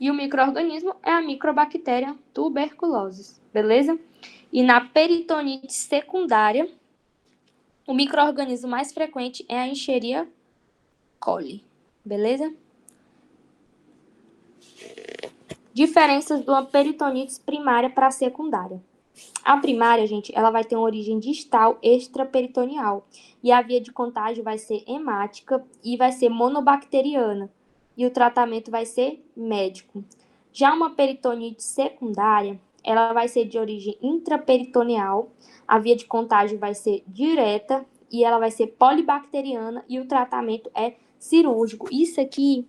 E o micro-organismo é a microbactéria tuberculose, beleza? E na peritonite secundária, o micro-organismo mais frequente é a Escherichia coli, beleza? Diferenças de uma peritonite primária para a secundária. A primária, gente, ela vai ter uma origem distal extraperitoneal. E a via de contágio vai ser hemática e vai ser monobacteriana. E o tratamento vai ser médico. Já uma peritonite secundária, ela vai ser de origem intraperitoneal. A via de contágio vai ser direta e ela vai ser polibacteriana e o tratamento é cirúrgico. Isso aqui,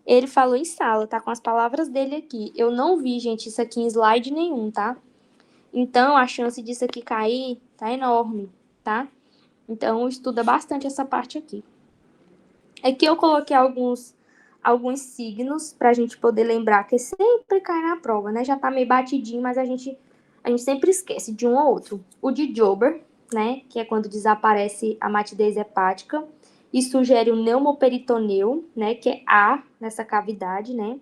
ele falou em sala, tá com as palavras dele aqui. Eu não vi, gente, isso aqui em slide nenhum, tá? Então, a chance disso aqui cair tá enorme, tá? Então, estuda bastante essa parte aqui. Aqui eu coloquei alguns signos pra gente poder lembrar, que sempre cai na prova, né? Já tá meio batidinho, mas a gente sempre esquece de um ou outro. O de Joubert, né? Que é quando desaparece a matidez hepática e sugere o neumoperitoneu, né? Que é A nessa cavidade, né?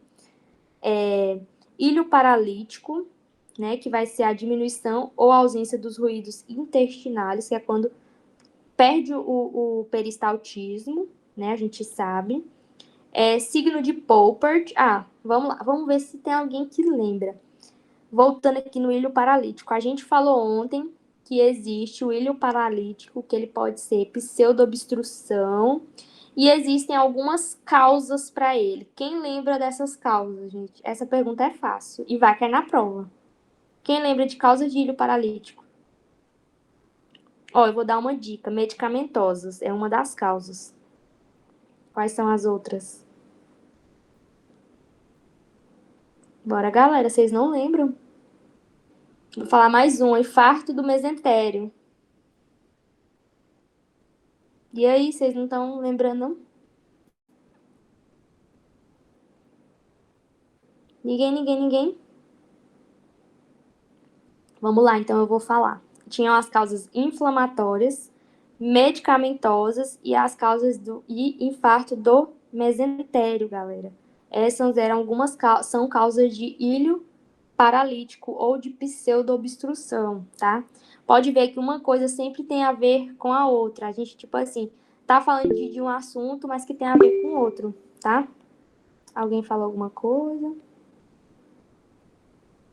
Ilho paralítico, né, que vai ser a diminuição ou ausência dos ruídos intestinais, que é quando perde o peristaltismo, né, a gente sabe. Signo de Poppert. Vamos lá, vamos ver se tem alguém que lembra. Voltando aqui no ilho paralítico, a gente falou ontem que existe o ilho paralítico, que ele pode ser pseudoobstrução, e existem algumas causas para ele. Quem lembra dessas causas, gente? Essa pergunta é fácil e vai cair na prova. Quem lembra de causas de ilho paralítico? Eu vou dar uma dica. Medicamentosas é uma das causas. Quais são as outras? Bora, galera. Vocês não lembram? Vou falar mais um. Infarto do mesentério. E aí, vocês não estão lembrando, não? Ninguém? Vamos lá, então eu vou falar. Tinham as causas inflamatórias, medicamentosas e as causas do infarto do mesentério, galera. Essas eram algumas são causas de ilho paralítico ou de pseudoobstrução, tá? Pode ver que uma coisa sempre tem a ver com a outra. A gente, tipo assim, tá falando de um assunto, mas que tem a ver com outro, tá? Alguém falou alguma coisa?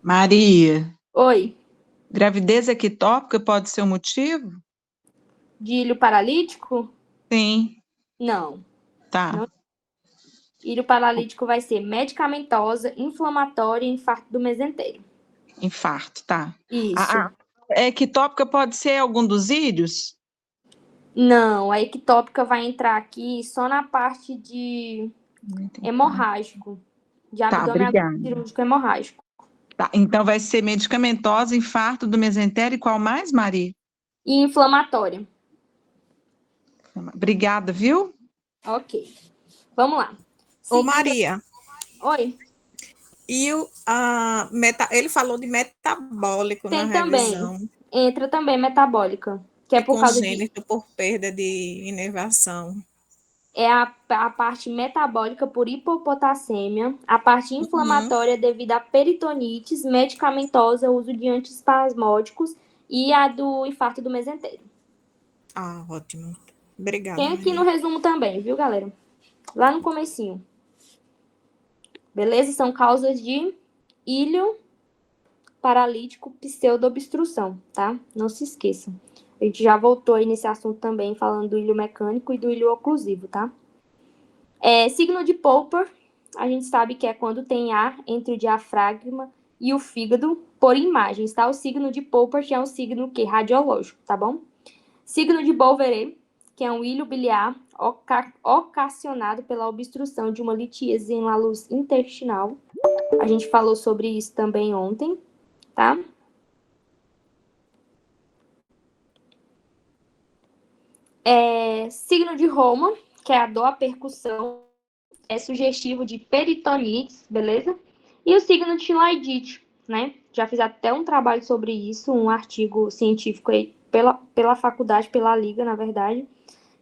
Maria, Oi, gravidez ectópica pode ser um motivo? de ilho paralítico? Sim, Não. tá. Não. Ilho paralítico vai ser medicamentosa, inflamatória e infarto do mesentério. Infarto, tá. Isso. A ectópica pode ser algum dos íleos? Não, a ectópica vai entrar aqui só na parte de hemorrágico, de abdômen obrigada. cirúrgico hemorrágico. Tá, então vai ser medicamentosa, infarto do mesentério e qual mais, Maria? E inflamatória. Obrigada, viu? Ok. Vamos lá. Ô, Maria, Oi. e ele falou de metabólico na Tem também. revisão. Entra também metabólica, que é por causa de... Congênito por perda de inervação. É a parte metabólica por hipopotassêmia, a parte inflamatória devido a peritonites, medicamentosa, uso de antiespasmódicos e a do infarto do mesentério. Ótimo. Obrigada. Tem aqui no resumo também, viu, galera? Lá no comecinho. Beleza? São causas de ilho paralítico pseudoobstrução, tá? Não se esqueçam. A gente já voltou aí nesse assunto também, falando do ilho mecânico e do ilho oclusivo, tá? Signo de Poppert, a gente sabe que é quando tem ar entre o diafragma e o fígado por imagens, tá? O signo de Poppert é um signo que radiológico, tá bom? Signo de Bouverie, que é um ilho biliar ocasionado pela obstrução de uma litíase em luz intestinal. A gente falou sobre isso também ontem, tá? Signo de Roma, que é a dor à percussão, é sugestivo de peritonites, beleza? E o signo de Chilaidite, né? Já fiz até um trabalho sobre isso, um artigo científico aí pela faculdade, pela liga, na verdade,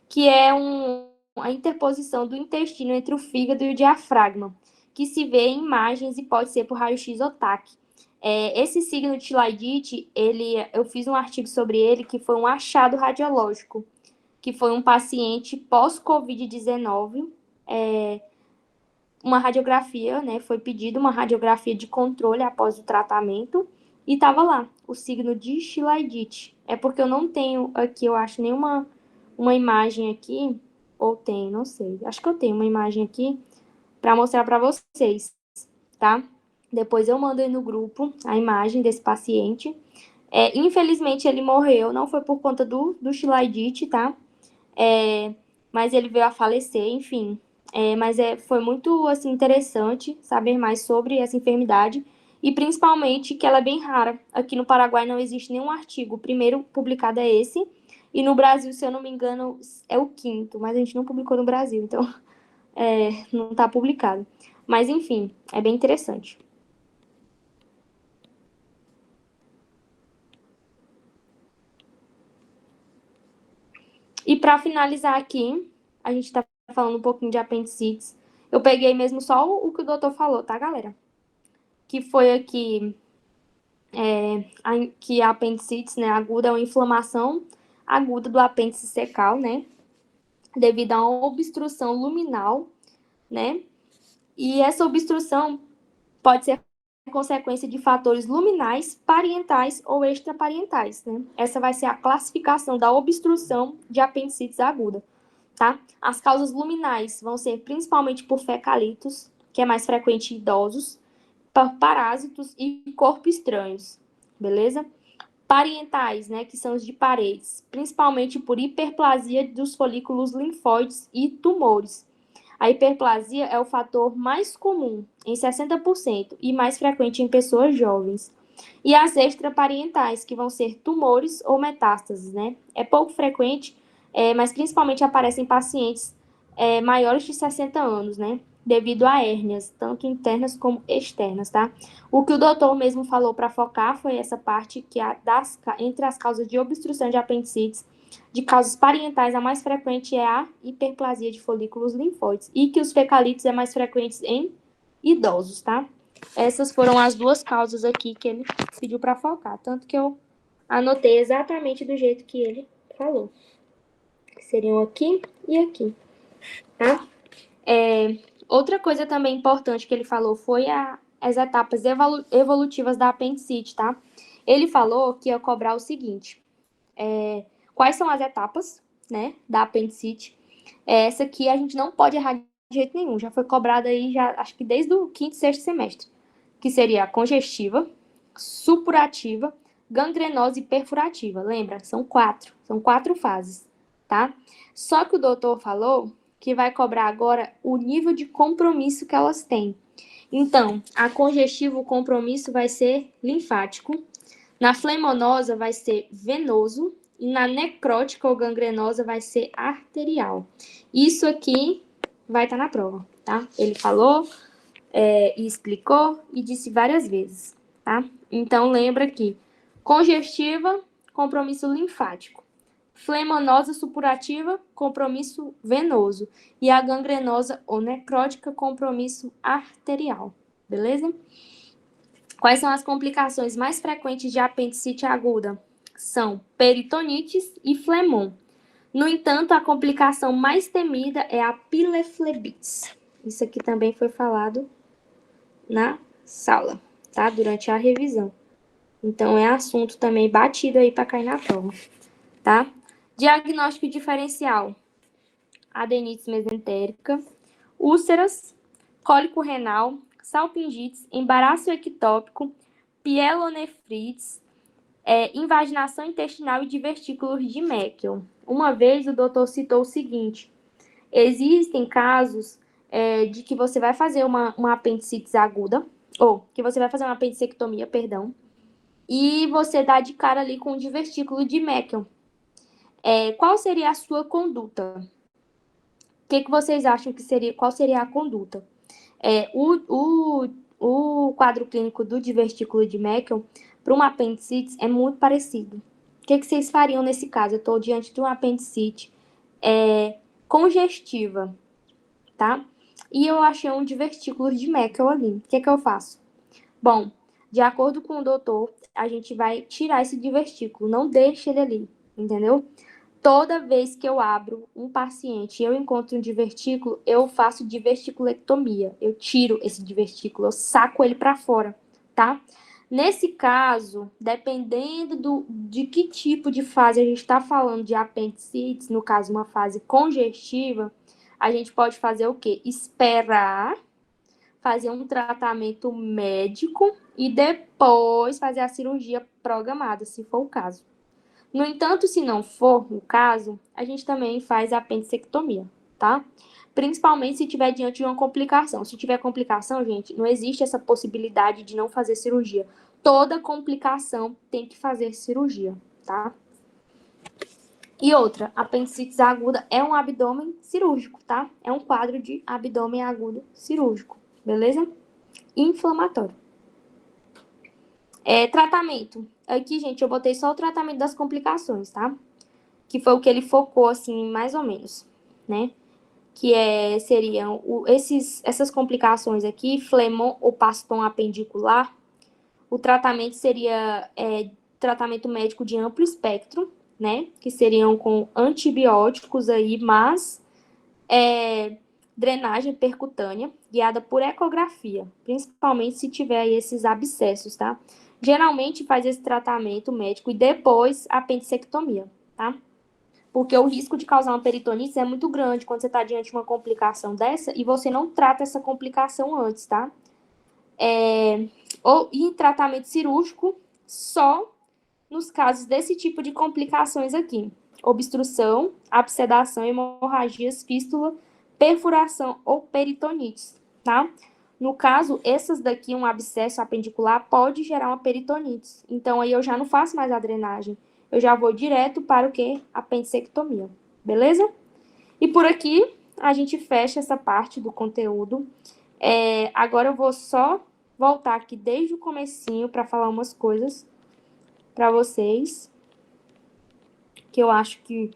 que é a interposição do intestino entre o fígado e o diafragma, que se vê em imagens e pode ser por raio-x ou TAC. Esse signo de Chilaidite, eu fiz um artigo sobre ele, que foi um achado radiológico, que foi um paciente pós-Covid-19, uma radiografia, né? Foi pedido uma radiografia de controle após o tratamento, e estava lá, o signo de Chilaidite. É porque eu não tenho aqui, eu acho, nenhuma uma imagem aqui, ou tem, não sei. Acho que eu tenho uma imagem aqui para mostrar para vocês, tá? Depois eu mando aí no grupo a imagem desse paciente. Infelizmente ele morreu, não foi por conta do Chilaidite, tá? Mas ele veio a falecer, enfim. Mas foi muito assim, interessante saber mais sobre essa enfermidade e principalmente que ela é bem rara. Aqui no Paraguai não existe nenhum artigo. O primeiro publicado é esse, e no Brasil, se eu não me engano, é o quinto, mas a gente não publicou no Brasil, então não está publicado. Mas enfim, é bem interessante. E para finalizar aqui, a gente está falando um pouquinho de apendicites. Eu peguei mesmo só o que o doutor falou, tá, galera? Que foi aqui que a apendicites, né, aguda é uma inflamação aguda do apêndice secal, né? Devido a uma obstrução luminal, né? E essa obstrução pode ser consequência de fatores luminais, parentais ou extraparentais, né? Essa vai ser a classificação da obstrução de apendicites aguda, tá? As causas luminais vão ser principalmente por fecalitos, que é mais frequente em idosos, por parásitos e corpos estranhos, beleza? Parentais, né, que são os de paredes, principalmente por hiperplasia dos folículos linfóides e tumores. A hiperplasia é o fator mais comum, em 60%, e mais frequente em pessoas jovens. E as extraparentais, que vão ser tumores ou metástases, né? É pouco frequente, mas principalmente aparece em pacientes maiores de 60 anos, né? Devido a hérnias, tanto internas como externas, tá? O que o doutor mesmo falou para focar foi essa parte que entre as causas de obstrução de apendicites, de causas parentais, a mais frequente é a hiperplasia de folículos linfóides e que os fecalitos é mais frequente em idosos, tá? Essas foram as duas causas aqui que ele pediu para focar, tanto que eu anotei exatamente do jeito que ele falou. Que seriam aqui e aqui, tá? Outra coisa também importante que ele falou foi as etapas evolutivas da apendicite, tá? Ele falou que ia cobrar o seguinte, quais são as etapas, né, da apendicite. Essa aqui a gente não pode errar de jeito nenhum, já foi cobrada aí, acho que desde o quinto e sexto semestre, que seria a congestiva, supurativa, gangrenosa e perfurativa. Lembra? São quatro fases, tá? Só que o doutor falou que vai cobrar agora o nível de compromisso que elas têm. Então, a congestiva, o compromisso vai ser linfático, na flemonosa vai ser venoso, e na necrótica ou gangrenosa vai ser arterial. Isso aqui vai estar na prova, tá? Ele falou e explicou e disse várias vezes, tá? Então, lembra aqui, congestiva, compromisso linfático. Flemonosa supurativa, compromisso venoso. E a gangrenosa ou necrótica, compromisso arterial. Beleza? Quais são as complicações mais frequentes de apendicite aguda? São peritonites e flemon. No entanto, a complicação mais temida é a pileflebites. Isso aqui também foi falado na sala, tá? Durante a revisão. Então, é assunto também batido aí para cair na prova, tá? Diagnóstico diferencial: adenite mesentérica, úlceras, cólico renal, salpingites, embaraço ectópico, pielonefrites, invaginação intestinal e divertículos de Meckel. Uma vez o doutor citou o seguinte: existem casos de que você vai fazer uma apendicite aguda, ou que você vai fazer uma apendicectomia, perdão, e você dá de cara ali com um divertículo de Meckel. Qual seria a sua conduta? O que vocês acham que seria? Qual seria a conduta? o quadro clínico do divertículo de Meckel para uma apendicite é muito parecido. O que vocês fariam nesse caso? Eu estou diante de uma apendicite congestiva, tá? E eu achei um divertículo de Meckel ali. O que eu faço? Bom, de acordo com o doutor, a gente vai tirar esse divertículo, não deixe ele ali, entendeu? Toda vez que eu abro um paciente e eu encontro um divertículo, eu faço diverticulectomia. Eu tiro esse divertículo, eu saco ele para fora, tá? Nesse caso, dependendo de que tipo de fase a gente está falando de apendicites, no caso, uma fase congestiva, a gente pode fazer o quê? Esperar, fazer um tratamento médico e depois fazer a cirurgia programada, se for o caso. No entanto, se não for o caso, a gente também faz a apendicectomia, tá? Principalmente se tiver diante de uma complicação. Se tiver complicação, gente, não existe essa possibilidade de não fazer cirurgia. Toda complicação tem que fazer cirurgia, tá? E outra, apendicite aguda é um abdômen cirúrgico, tá? É um quadro de abdômen agudo cirúrgico, beleza? Inflamatório. Tratamento. Aqui, gente, eu botei só o tratamento das complicações, tá? Que foi o que ele focou, assim, mais ou menos, né? Que seriam essas complicações aqui, flemon ou paston apendicular. O tratamento seria tratamento médico de amplo espectro, né? Que seriam com antibióticos aí, mas drenagem percutânea, guiada por ecografia, principalmente se tiver aí esses abscessos, tá? Geralmente faz esse tratamento médico e depois a apendicectomia, tá? Porque o risco de causar uma peritonite é muito grande quando você está diante de uma complicação dessa e você não trata essa complicação antes, tá? Ou em tratamento cirúrgico, só nos casos desse tipo de complicações aqui. Obstrução, absedação, hemorragias, fístula, perfuração ou peritonites, tá? No caso, essas daqui, um abscesso apendicular pode gerar uma peritonite. Então, aí eu já não faço mais a drenagem. Eu já vou direto para o quê? Apendicectomia. Beleza? E por aqui, a gente fecha essa parte do conteúdo. Agora eu vou só voltar aqui desde o comecinho para falar umas coisas para vocês, que eu acho que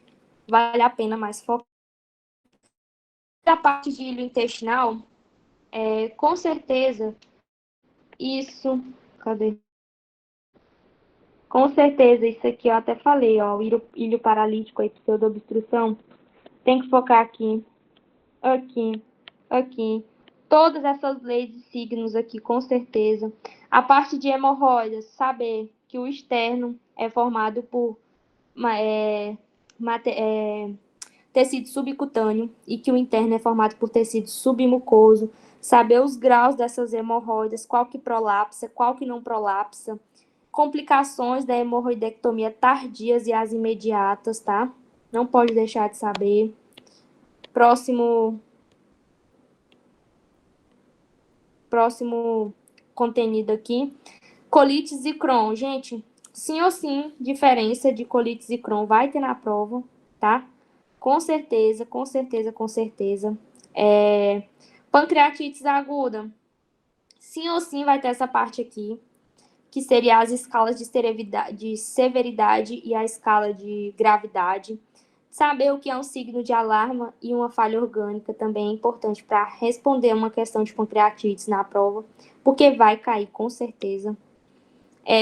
vale a pena mais focar. Da parte de ilho intestinal, com certeza, isso... Cadê? Com certeza, isso aqui eu até falei, ó, o ilho paralítico, aí, pseudoobstrução, tem que focar aqui, aqui. Todas essas leis e signos aqui, com certeza. A parte de hemorroidas, saber que o externo é formado por tecido subcutâneo e que o interno é formado por tecido submucoso. Saber os graus dessas hemorroidas, qual que prolapsa, qual que não prolapsa. Complicações da hemorroidectomia tardias e as imediatas, tá? Não pode deixar de saber. Próximo contenido aqui. Colites e Crohn. Gente, sim ou sim, diferença de colites e Crohn vai ter na prova, tá? Com certeza, com certeza, com certeza. Pancreatite aguda. Sim ou sim vai ter essa parte aqui, que seria as escalas de severidade e a escala de gravidade. Saber o que é um signo de alarma e uma falha orgânica também é importante para responder uma questão de pancreatite na prova, porque vai cair com certeza.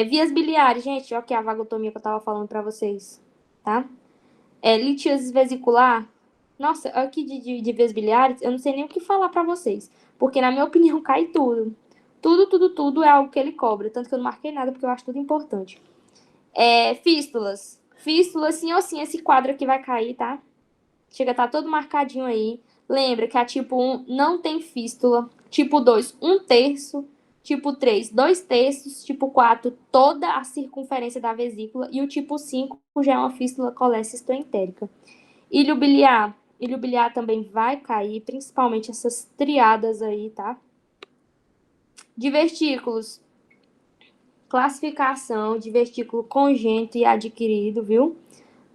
Vias biliares, gente, ó, que é a vagotomia que eu estava falando para vocês, tá? Litíase vesicular. Nossa, aqui de vias biliares, eu não sei nem o que falar para vocês, porque na minha opinião cai tudo. Tudo é algo que ele cobra, tanto que eu não marquei nada porque eu acho tudo importante. Fístulas. Fístulas, sim ou sim, esse quadro aqui vai cair, tá? Chega a estar todo marcadinho aí. Lembra que a tipo 1 não tem fístula. Tipo 2, 1/3. Tipo 3, 2/3. Tipo 4, toda a circunferência da vesícula. E o tipo 5 já é uma fístula colecistoentérica. Ilho biliar. Ilho biliar também vai cair, principalmente essas triadas aí, tá? Divertículos. Classificação de vestículo congênito e adquirido, viu?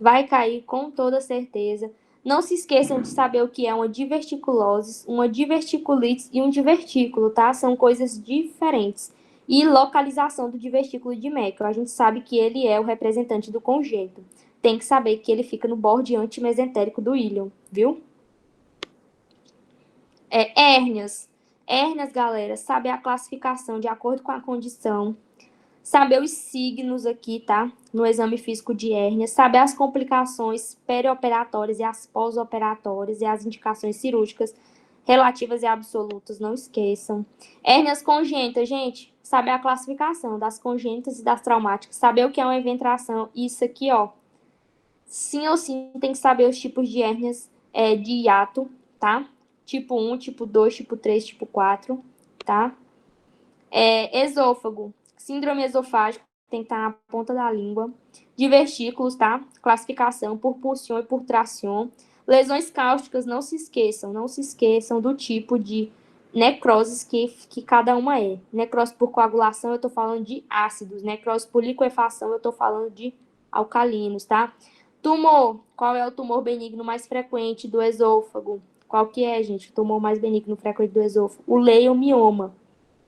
Vai cair com toda certeza. Não se esqueçam de saber o que é uma diverticulose, uma diverticulite e um divertículo, tá? São coisas diferentes. E localização do divertículo de Meckel. A gente sabe que ele é o representante do congênito. Tem que saber que ele fica no borde antimesentérico do íleon, viu? Hérnias. Hérnias, galera, saber a classificação de acordo com a condição. Saber os signos aqui, tá? No exame físico de hérnia. Saber as complicações perioperatórias e as pós-operatórias e as indicações cirúrgicas relativas e absolutas, não esqueçam. Hérnias congênitas, gente. Saber a classificação das congênitas e das traumáticas. Saber o que é uma eventração. Isso aqui, ó. Sim ou sim, tem que saber os tipos de hérnias de hiato, tá? Tipo 1, tipo 2, tipo 3, tipo 4, tá? Esôfago. Síndrome esofágica, tem que estar na ponta da língua. Divertículos, tá? Classificação por pulsion e por tração. Lesões cáusticas, não se esqueçam do tipo de necroses que cada uma é. Necrose por coagulação, eu tô falando de ácidos. Necrose por liquefação, eu tô falando de alcalinos, tá? Tumor, qual é o tumor benigno mais frequente do esôfago? Qual que é, gente? O tumor mais benigno frequente do esôfago? O leiomioma,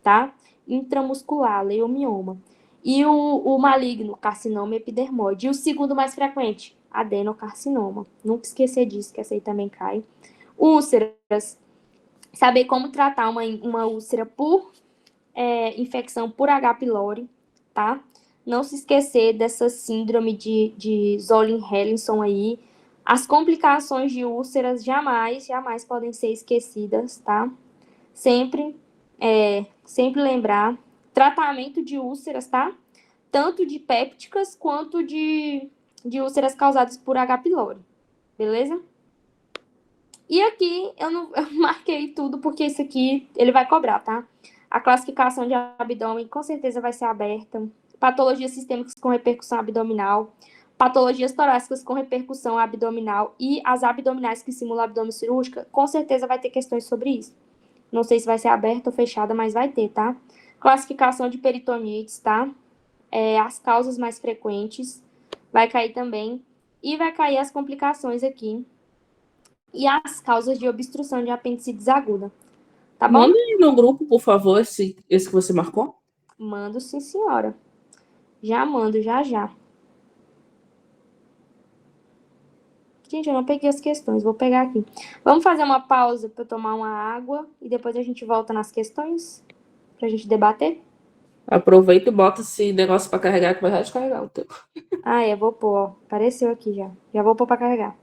tá? Intramuscular, leiomioma. E o maligno, carcinoma epidermoide. E o segundo mais frequente, adenocarcinoma. Nunca esquecer disso, que essa aí também cai. Úlceras. Saber como tratar uma úlcera por infecção por H. pylori, tá? Não se esquecer dessa síndrome de Zolin-Hellinson aí. As complicações de úlceras jamais podem ser esquecidas, tá? Sempre lembrar. Tratamento de úlceras, tá? Tanto de pépticas quanto de úlceras causadas por H. pylori. Beleza? E aqui eu marquei tudo porque isso aqui ele vai cobrar, tá? A classificação de abdômen com certeza vai ser aberta. Patologias sistêmicas com repercussão abdominal. Patologias torácicas com repercussão abdominal e as abdominais que simulam abdômen cirúrgica, com certeza vai ter questões sobre isso. Não sei se vai ser aberta ou fechada, mas vai ter, tá? Classificação de peritonites, tá? As causas mais frequentes. Vai cair também. E vai cair as complicações aqui. E as causas de obstrução de apendicite aguda. Tá bom? Manda aí no grupo, por favor, esse que você marcou. Mando sim, senhora. Já mando, já. Gente, eu não peguei as questões, vou pegar aqui. Vamos fazer uma pausa para eu tomar uma água e depois a gente volta nas questões pra gente debater? Aproveita e bota esse negócio para carregar que vai descarregar o teu. Eu vou pôr, ó. Apareceu aqui já. Já vou pôr para carregar.